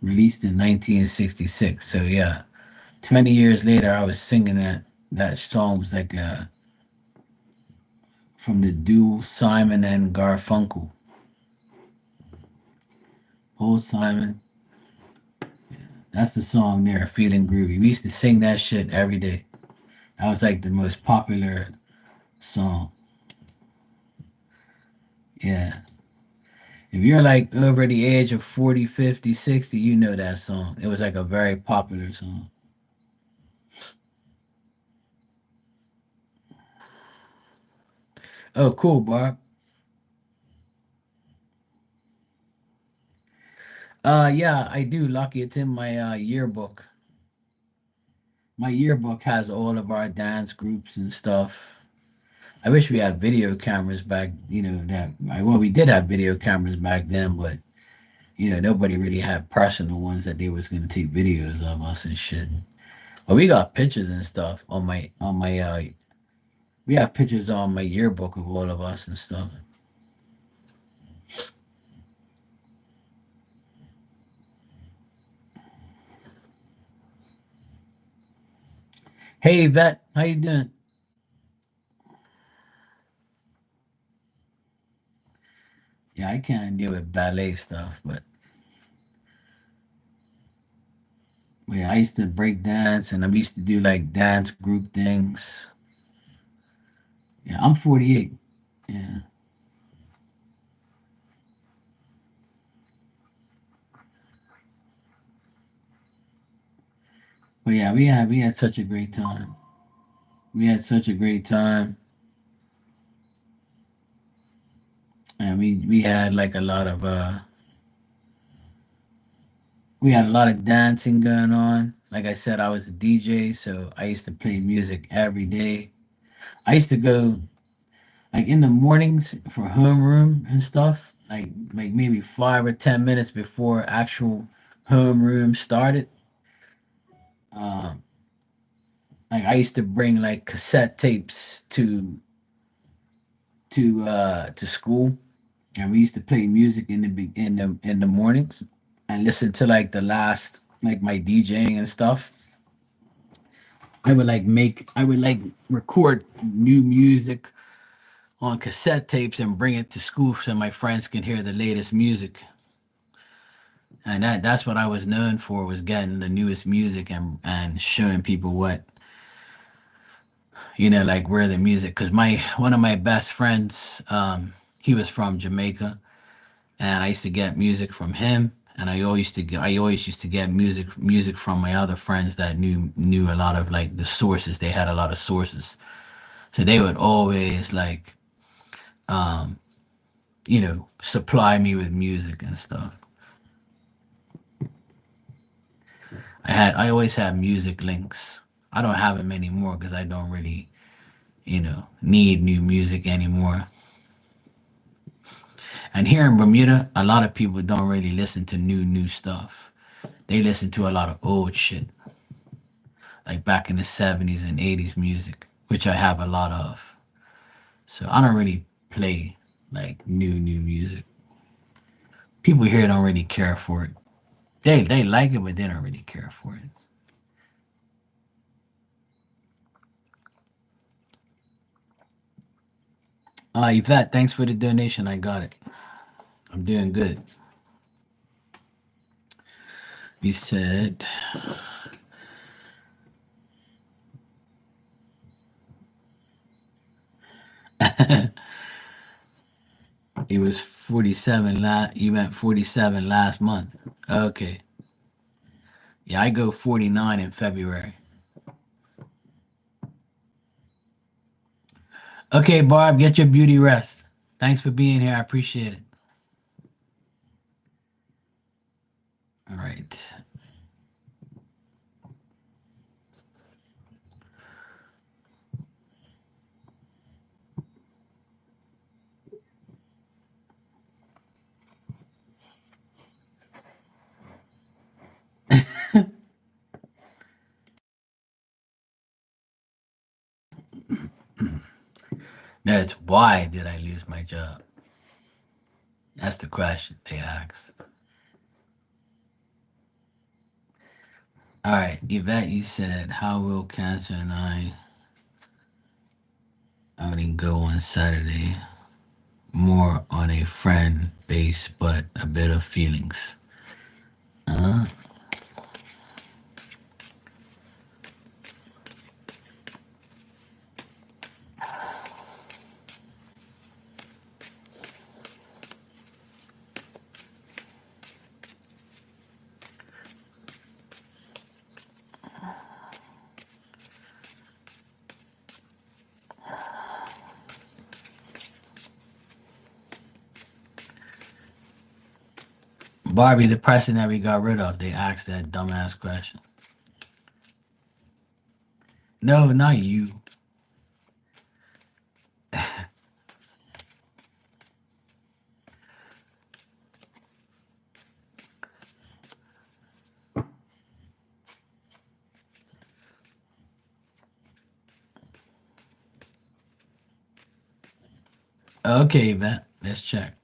Speaker 1: Released in 1966. So yeah, 20 years later, I was singing that. That song was like from the duo Simon and Garfunkel. Paul Simon. That's the song there, Feeling Groovy. We used to sing that shit every day. That was like the most popular song. Yeah. If you're like over the age of 40, 50, 60, you know that song. It was like a very popular song. Oh, cool, Barb. Yeah, I do, Lucky. It's in my yearbook. My yearbook has all of our dance groups and stuff. I wish we had video cameras back, well, we did have video cameras back then, but nobody really had personal ones that they was gonna take videos of us and shit. But we got pictures and stuff on my we have pictures on my yearbook of all of us and stuff. Hey Vet, how you doing? Yeah, I can't deal with ballet stuff, but yeah, I used to break dance and I used to do like dance group things. Yeah, I'm 48. Yeah. But yeah, we had such a great time. We had such a great time. And we had like a lot of we had a lot of dancing going on. Like I said, I was a DJ, so I used to play music every day. I used to go like in the mornings for homeroom and stuff, like maybe 5 or 10 minutes before actual homeroom started. Um, like I used to bring like cassette tapes to school, and we used to play music in the mornings and listen to like the last like my DJing and stuff. I would like record new music on cassette tapes and bring it to school so my friends can hear the latest music. And that's what I was known for, was getting the newest music and showing people what, like where the music, because my one of my best friends, he was from Jamaica, and I used to get music from him, and I always used to get music from my other friends that knew a lot of like the sources. They had a lot of sources, so they would always like supply me with music and stuff. I always had music links. I don't have them anymore because I don't really need new music anymore. And here in Bermuda, a lot of people don't really listen to new stuff. They listen to a lot of old shit, like back in the 70s and 80s music, which I have a lot of. So I don't really play like new music. People here don't really care for it. They like it, but they don't really care for it. Yvette, thanks for the donation. I got it. I'm doing good. You said it was 47 you meant 47 last month. Okay. Yeah, I go 49 in February. Okay, Barb, get your beauty rest. Thanks for being here. I appreciate it. All right. That's why did I lose my job? That's the question they ask. All right, Yvette, you said, how will Cancer and I outing go on Saturday? More on a friend base, but a bit of feelings. Uh, Barbie, the person that we got rid of, they asked that dumbass question. No, not you. Okay, Vet. Let's check.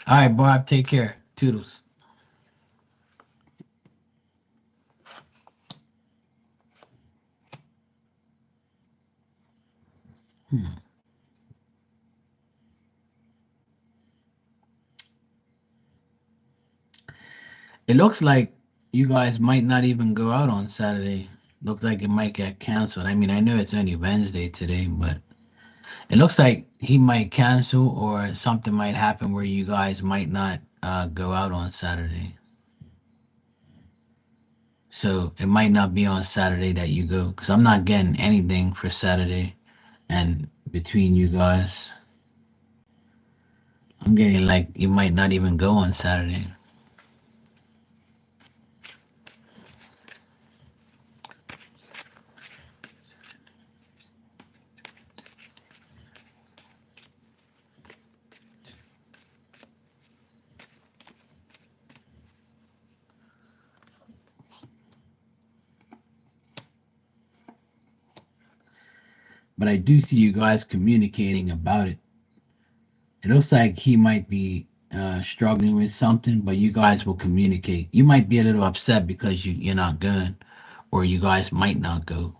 Speaker 1: All right, Barb, take care. Toodles. Hmm. It looks like you guys might not even go out on Saturday. Looks like it might get canceled. I mean, I know it's only Wednesday today, but it looks like he might cancel or something might happen where you guys might not go out on Saturday. So it might not be on Saturday that you go because I'm not getting anything for Saturday. And between you guys, I'm getting like you might not even go on Saturday. But I do see you guys communicating about it. It looks like he might be struggling with something, but you guys will communicate. You might be a little upset because you're not going, or you guys might not go.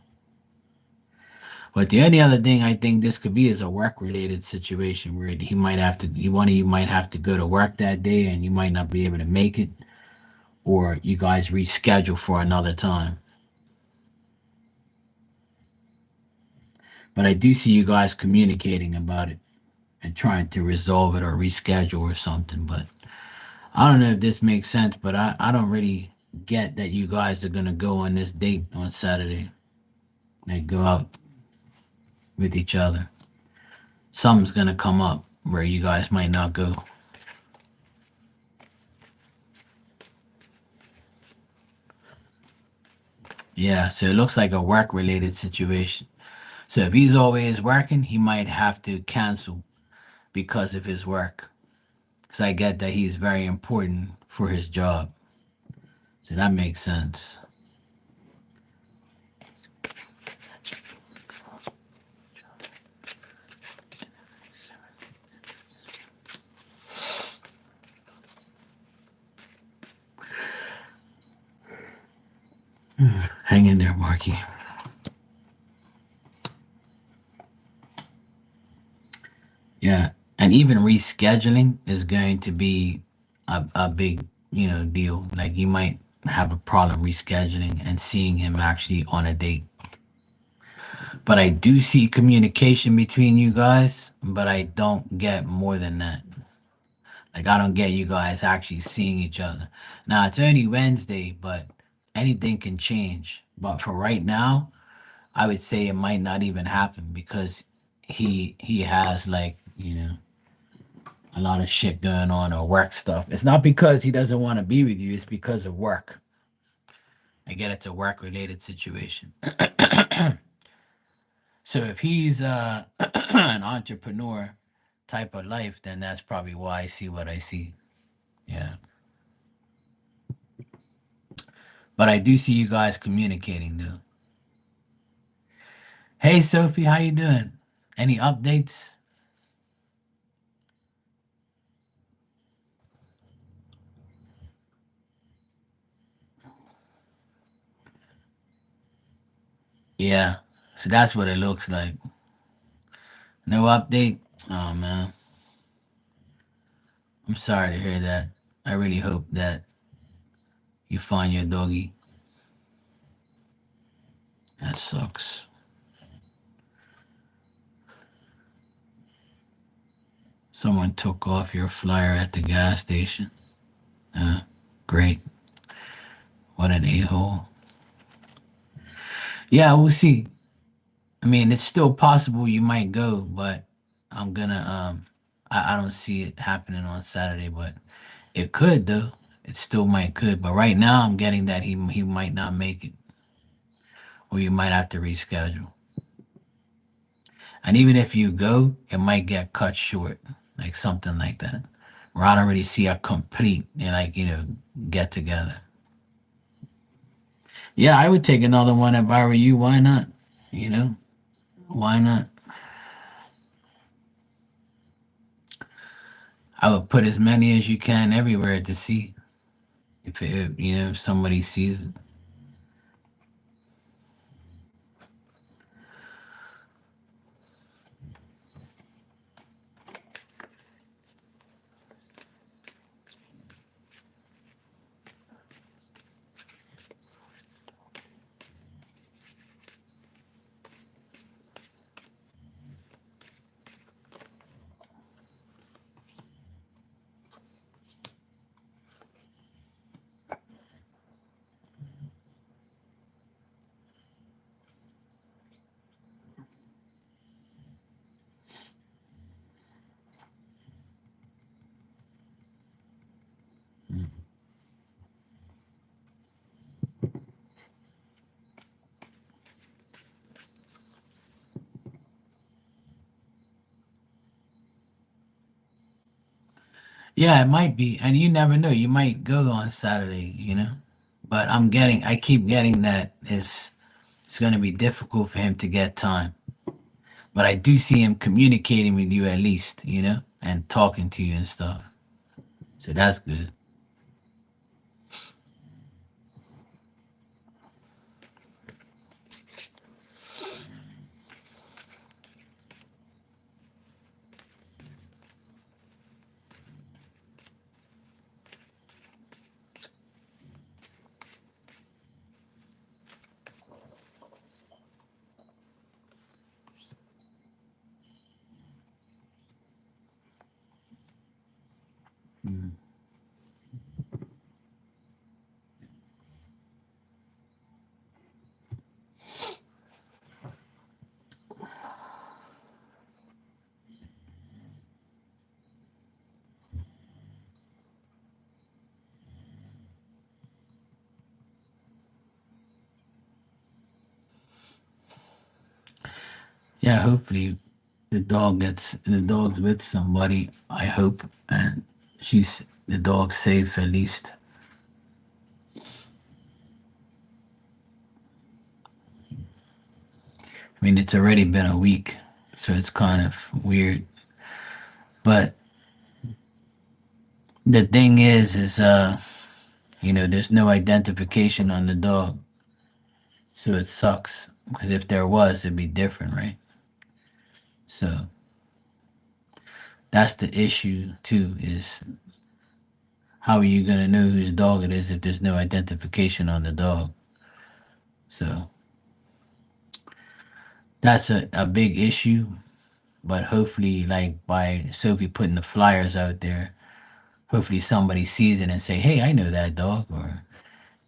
Speaker 1: But the only other thing I think this could be is a work related situation where he might have to, one of you might have to go to work that day and you might not be able to make it, or you guys reschedule for another time. But I do see you guys communicating about it and trying to resolve it or reschedule or something. But I don't know if this makes sense, but I don't really get that you guys are gonna go on this date on Saturday. Like go out with each other. Something's gonna come up where you guys might not go. Yeah, so it looks like a work related situation. So if he's always working, he might have to cancel because of his work. Because I get that he's very important for his job. So that makes sense. Hang in there, Marky. Yeah. And even rescheduling is going to be a big, deal. Like you might have a problem rescheduling and seeing him actually on a date. But I do see communication between you guys, but I don't get more than that. Like I don't get you guys actually seeing each other. Now it's only Wednesday, but anything can change. But for right now, I would say it might not even happen because he has like, a lot of shit going on or work stuff. It's not because he doesn't want to be with you, it's because of work. I get it's a work related situation. So if he's an entrepreneur type of life, then that's probably why I see what I see. Yeah. But I do see you guys communicating though. Hey Sophie, how you doing? Any updates? Yeah. So that's what it looks like. No update? Oh man. I'm sorry to hear that. I really hope that you find your doggy. That sucks. Someone took off your flyer at the gas station. Uh, Great. What an a-hole. Yeah, we'll see. I mean, it's still possible you might go, but I'm gonna I don't see it happening on Saturday, but it could though. It still might could, but right now I'm getting that he might not make it, or you might have to reschedule. And even if you go, it might get cut short, like something like that. Where I don't really see a complete, get together. Yeah, I would take another one if I were you. Why not? You know, why not? I would put as many as you can everywhere to see. If somebody sees it. Yeah, it might be, and you never know. You might go on Saturday, But I keep getting that it's going to be difficult for him to get time. But I do see him communicating with you at least, and talking to you and stuff. So that's good. Mm. Yeah, hopefully the dog's with somebody. I hope, and the dog's safe at least. I mean, it's already been a week, so it's kind of weird. But the thing is, there's no identification on the dog, so it sucks. Because if there was, it'd be different, right? So that's the issue too. Is how are you gonna know whose dog it is if there's no identification on the dog? So that's a big issue. But hopefully, like by Sophie putting the flyers out there, hopefully somebody sees it and say, "Hey, I know that dog," or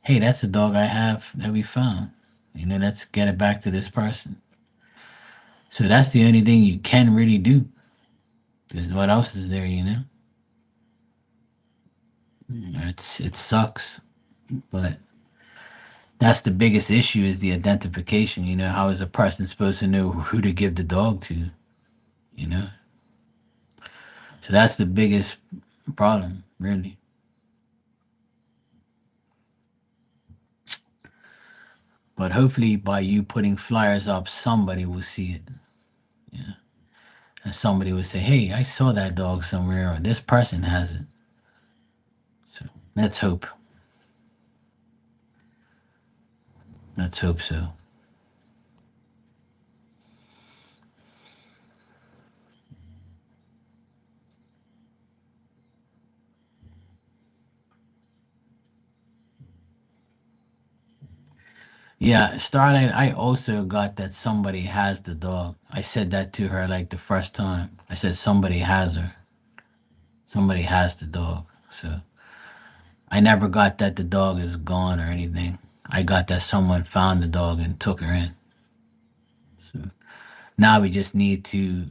Speaker 1: "Hey, that's a dog I have that we found." Let's get it back to this person. So that's the only thing you can really do. Because what else is there? It sucks, but that's the biggest issue is the identification. How is a person supposed to know who to give the dog to? You know, so that's the biggest problem, really. But hopefully, by you putting flyers up, somebody will see it. Yeah, and somebody will say, "Hey, I saw that dog somewhere," or "This person has it." So let's hope. Let's hope so. Yeah, Starlight, I also got that somebody has the dog. I said that to her like the first time. I said somebody has her. Somebody has the dog. So I never got that the dog is gone or anything. I got that someone found the dog and took her in. So now we just need to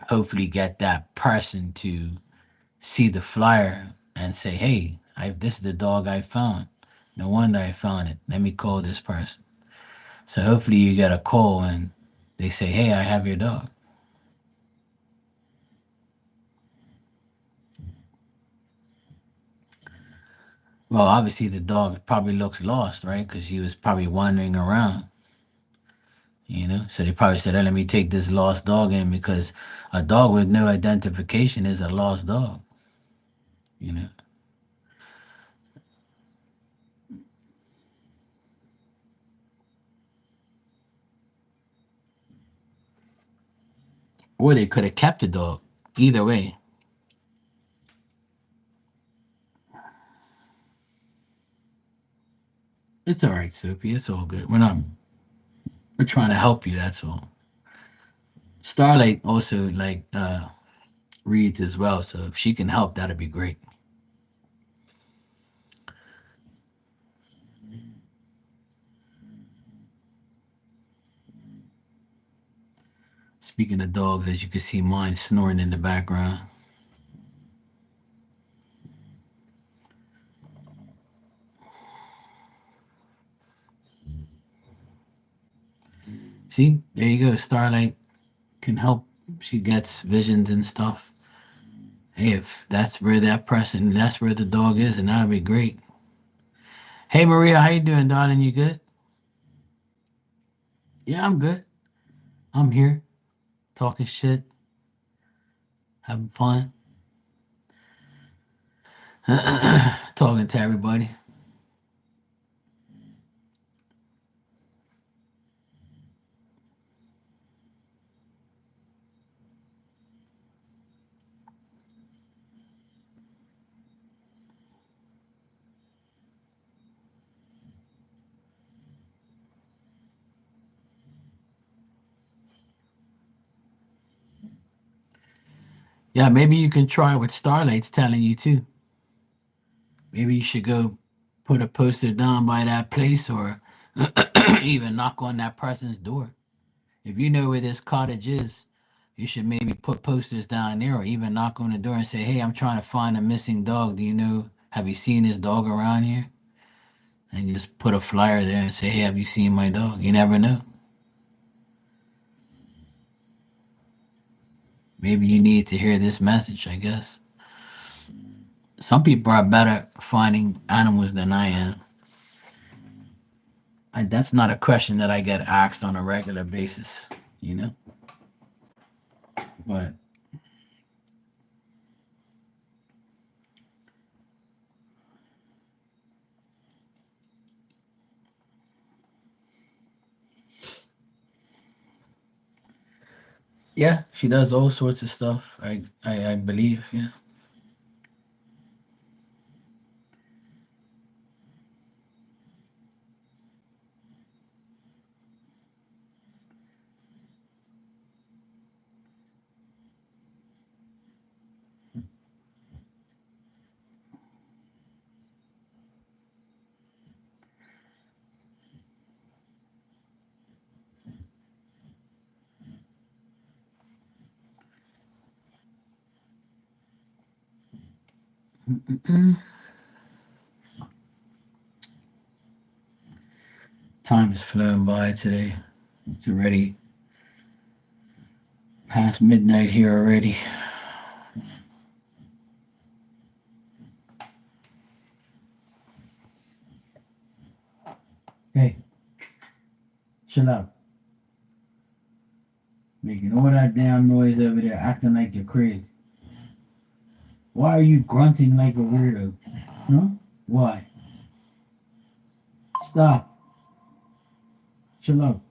Speaker 1: hopefully get that person to see the flyer and say, "Hey, this is the dog I found. No wonder I found it. Let me call this person." So hopefully you get a call and they say, "Hey, I have your dog." Well, obviously the dog probably looks lost, right? Because he was probably wandering around, you know. So they probably said, "Hey, let me take this lost dog in," because a dog with no identification is a lost dog, you know. Or they could have kept the dog. Either way, it's all right, Sophie. It's all good. We're trying to help you. That's all. Starlight also reads as well, so if she can help, that'd be great. Speaking of dogs, as you can see, mine snoring in the background. See, there you go. Starlight can help. She gets visions and stuff. Hey, if that's where that person, that's where the dog is, and that'd be great. Hey, Maria, how you doing, darling? You good? Yeah, I'm good. I'm here talking shit, having fun, talking to everybody. Yeah, maybe you can try what Starlight's telling you too. Maybe you should go put a poster down by that place or even knock on that person's door. If you know where this cottage is, you should maybe put posters down there or even knock on the door and say, "Hey, I'm trying to find a missing dog. Do you know, have you seen this dog around here?" And you just put a flyer there and say, "Hey, have you seen my dog?" You never know. Maybe you need to hear this message, I guess. Some people are better at finding animals than I am. That's not a question that I get asked on a regular basis, you know? But yeah, she does all sorts of stuff. I believe, yeah. Mm-mm. Time has flown by today. It's already past midnight here already. Hey, shut up. Making all that damn noise over there, acting like you're crazy. Why are you grunting like a weirdo? Huh? Why? Stop. Shut up.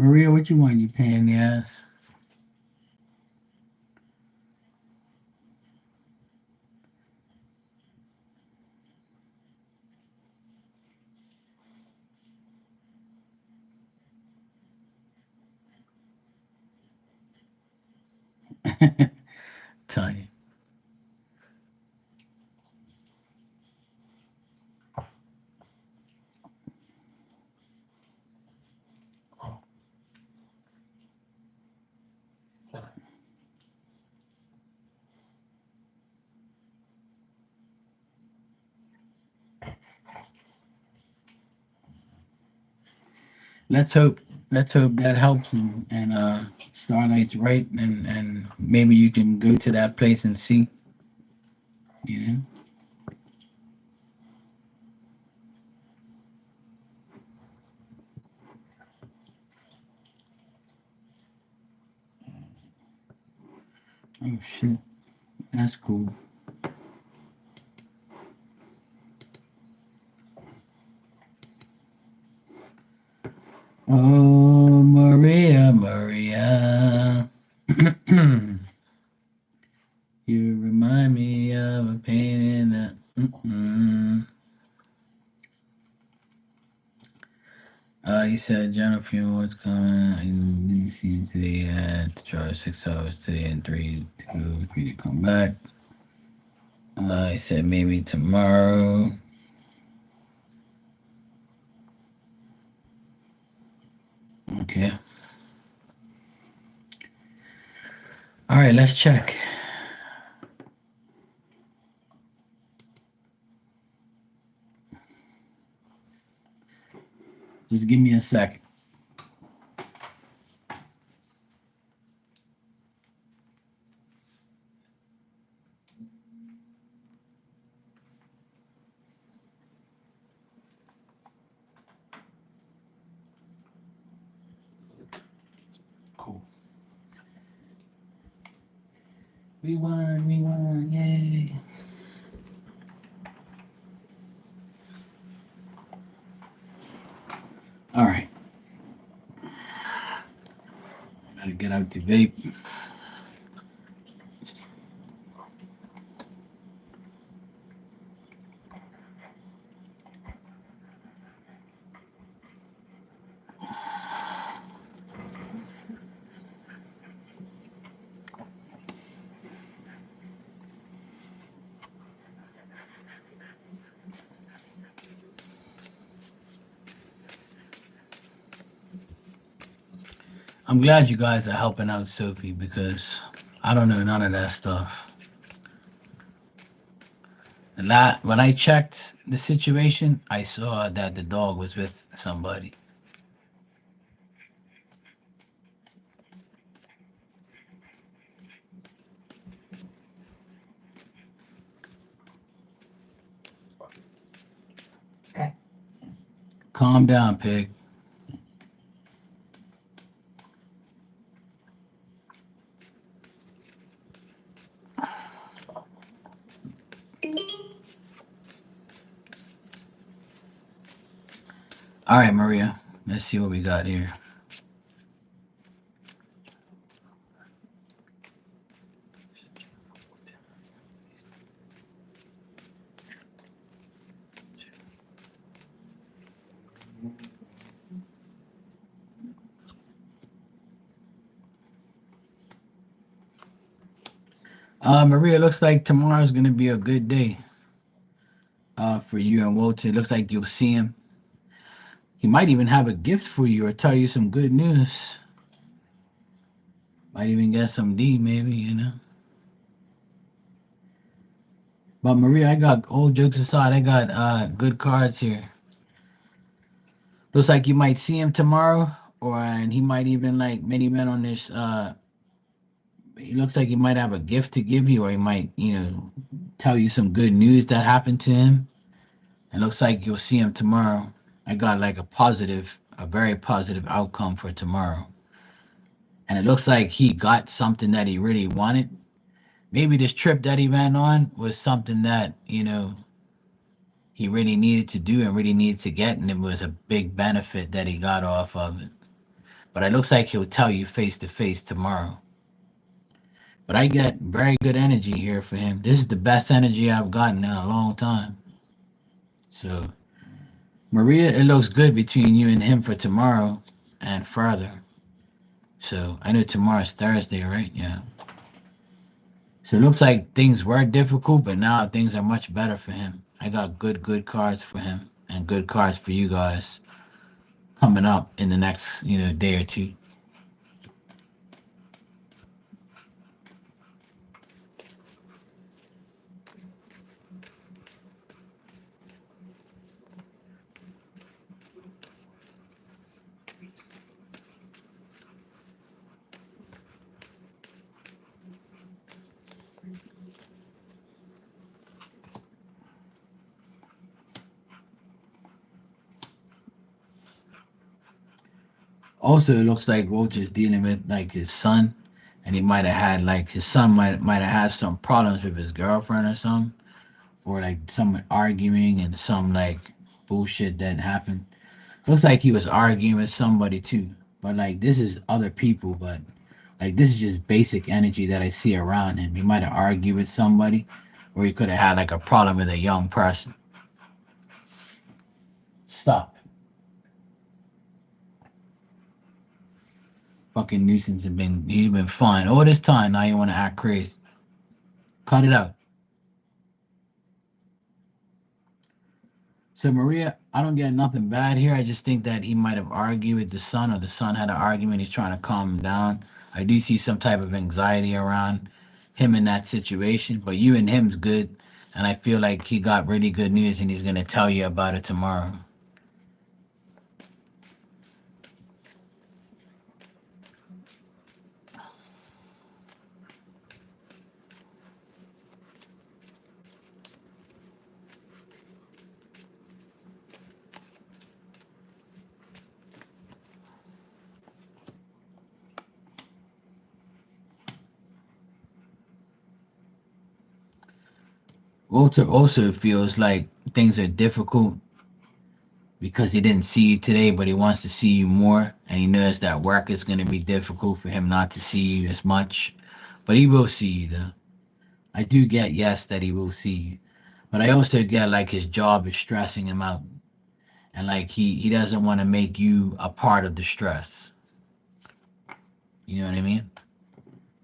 Speaker 1: Maria, what you want? You pain in the ass? Tell you. Let's hope. Let's hope that helps, and Starlight's right, and maybe you can go to that place and see. You know. Oh shit, that's cool. Oh, Maria, Maria. You remind me of a pain in the. You said Jennifer was coming. I didn't see you today. To charge 6 hours today and three to go for you to come back. I said maybe tomorrow. Okay. All right, let's check. Just give me a second. Cool. We won, yay. All right. Gotta get out the vape. I'm glad you guys are helping out Sophie because I don't know none of that stuff. When I checked the situation, I saw that the dog was with somebody. Calm down, pig. All right, Maria. Let's see what we got here. Maria, looks like tomorrow's gonna be a good day. For you and Walter. It looks like you'll see him. He might even have a gift for you or tell you some good news. Might even get some D, maybe, you know. But Maria, I got all jokes aside, I got good cards here. Looks like you might see him tomorrow, or and he might even like many men on this. He looks like he might have a gift to give you, or he might, tell you some good news that happened to him. It looks like you'll see him tomorrow. I got like a very positive outcome for tomorrow. And it looks like he got something that he really wanted. Maybe this trip that he went on was something that, he really needed to do and really needed to get, and it was a big benefit that he got off of it. but it looks like he'll tell you face to face tomorrow. But I get very good energy here for him. This is the best energy I've gotten in a long time. So, Maria, it looks good between you and him for tomorrow and further. So, I know tomorrow's Thursday, right? Yeah. So, it looks like things were difficult, but now things are much better for him. I got good cards for him and good cards for you guys coming up in the next, day or two. Also, it looks like Roach is dealing with like his son, and he might have had like his son might have had some problems with his girlfriend or something, or like some arguing and some like bullshit that happened. Looks like he was arguing with somebody too, but like this is other people, but like this is just basic energy that I see around him. He might have argued with somebody, or he could have had like a problem with a young person. Stop, fucking nuisance, and he's been fine all this time. Now you want to act crazy? Cut it out. So Maria, I don't get nothing bad here. I just think that he might have argued with the son, or the son had an argument. He's trying to calm him down. I do see some type of anxiety around him in that situation, but you and him's good, and I feel like he got really good news, and he's gonna tell you about it tomorrow. Walter also feels like things are difficult because he didn't see you today, but he wants to see you more, and he knows that work is gonna be difficult for him not to see you as much, but he will see you though. I do get yes that he will see you, but I also get like his job is stressing him out, and like he doesn't want to make you a part of the stress. You know what I mean?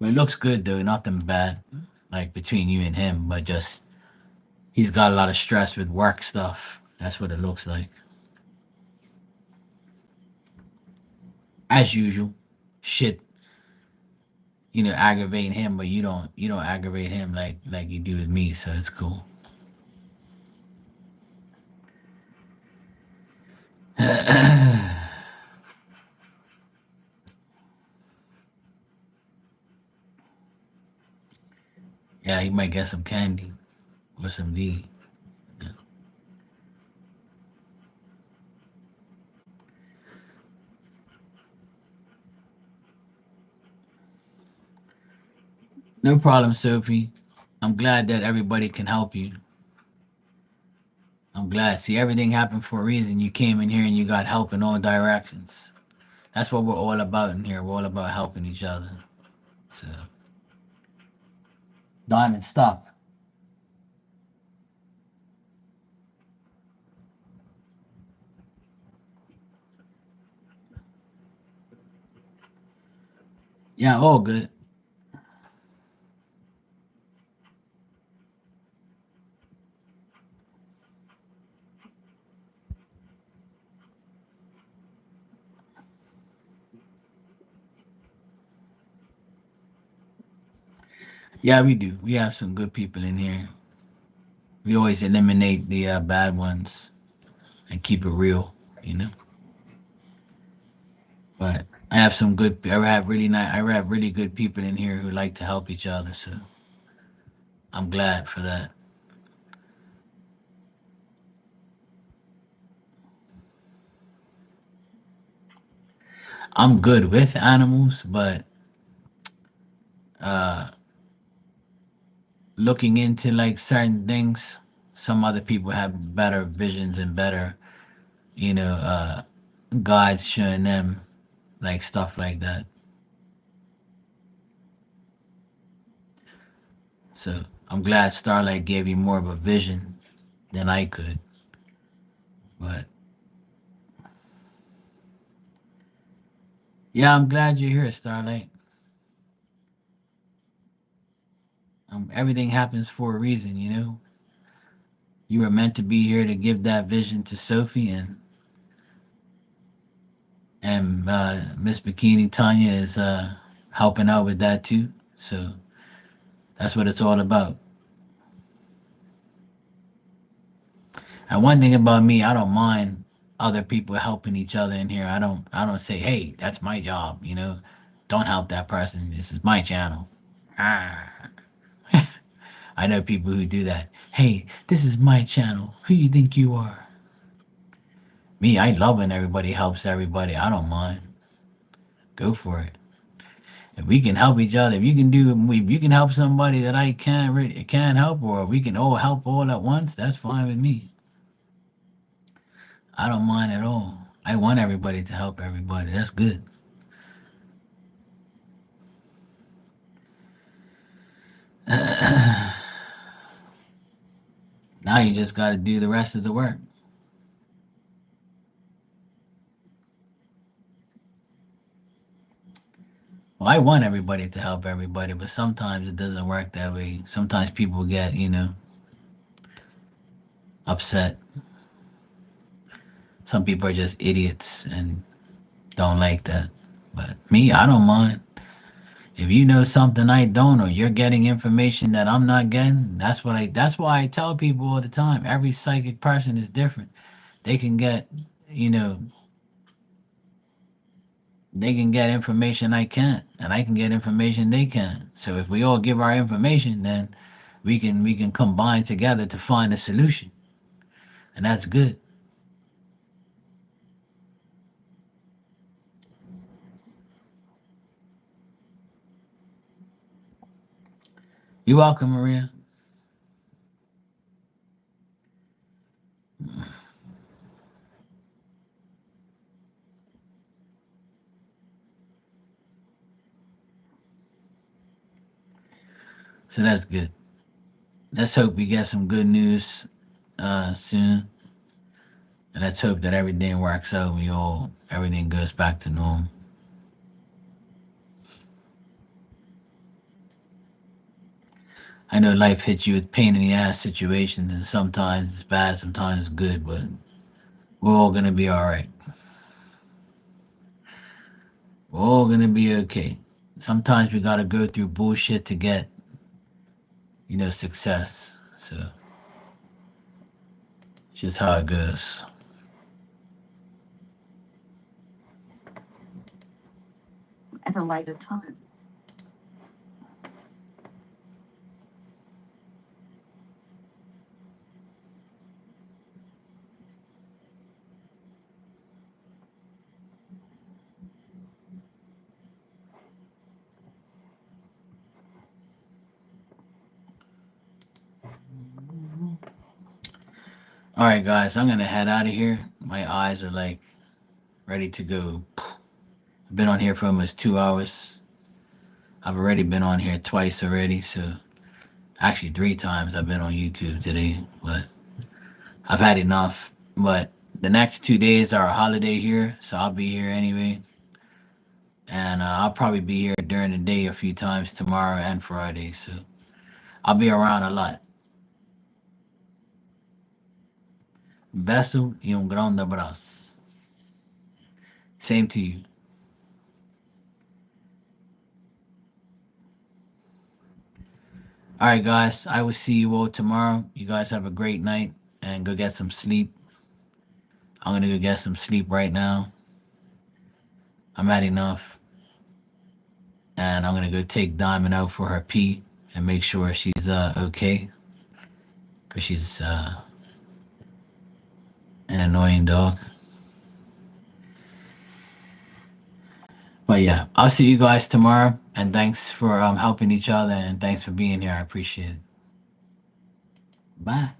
Speaker 1: But it looks good though, nothing bad, like between you and him, but just he's got a lot of stress with work stuff. That's what it looks like, as usual. Shit, aggravating him, but you don't aggravate him like you do with me, so it's cool. Yeah, you might get some candy or some D. Yeah. No problem, Sophie. I'm glad that everybody can help you. I'm glad. See, everything happened for a reason. You came in here and you got help in all directions. That's what we're all about in here. We're all about helping each other. So, Diamond, stop. Yeah, all good. Yeah, we do. We have some good people in here. We always eliminate the bad ones and keep it real, you know. But I have some good. I have really nice. I have really good people in here who like to help each other. So I'm glad for that. I'm good with animals, but uh, looking into like certain things, some other people have better visions and better, you know, guides showing them. like stuff like that. So I'm glad Starlight gave you more of a vision than I could. But yeah, I'm glad you're here, Starlight. Everything happens for a reason, you know. You were meant to be here to give that vision to Sophie, and Miss Bikini Tanya is helping out with that too. So that's what it's all about. And one thing about me, I don't mind other people helping each other in here. I don't say, hey, that's my job, you know. Don't help that person. This is my channel. Ah. I know people who do that. Hey, this is my channel. Who you think you are? Me, I love when everybody helps everybody. I don't mind. Go for it. If we can help each other, if you can help somebody that I can't help, or we can all help all at once, that's fine with me. I don't mind at all. I want everybody to help everybody. That's good. Now you just got to do the rest of the work. Well, I want everybody to help everybody, but sometimes it doesn't work that way. Sometimes people get, upset. Some people are just idiots and don't like that. But me, I don't mind. If you know something I don't, or you're getting information that I'm not getting, that's why I tell people all the time, every psychic person is different. They can get, you know, they can get information I can't, and I can get information they can't. So if we all give our information, then we can combine together to find a solution. And that's good. You're welcome, Maria. So that's good. Let's hope we get some good news soon. And let's hope that everything works out. Everything goes back to normal. I know life hits you with pain in the ass situations, and sometimes it's bad, sometimes it's good, but we're all gonna be all right. We're all gonna be okay. Sometimes we gotta go through bullshit to get, success. So it's just how it goes. At a later time. All right, guys, I'm gonna head out of here. My eyes are like ready to go. I've been on here for almost 2 hours. I've already been on here twice already, so actually 3 times I've been on YouTube today, but I've had enough. But the next 2 days are a holiday here, so I'll be here anyway. And I'll probably be here during the day a few times tomorrow and Friday, so I'll be around a lot. Beso y un grande abraço. Same to you. All right, guys. I will see you all tomorrow. You guys have a great night and go get some sleep. I'm gonna go get some sleep right now. I'm at enough, and I'm gonna go take Diamond out for her pee and make sure she's okay, cause she's an annoying dog. But yeah, I'll see you guys tomorrow, and thanks for helping each other, and thanks for being here. I appreciate it. Bye.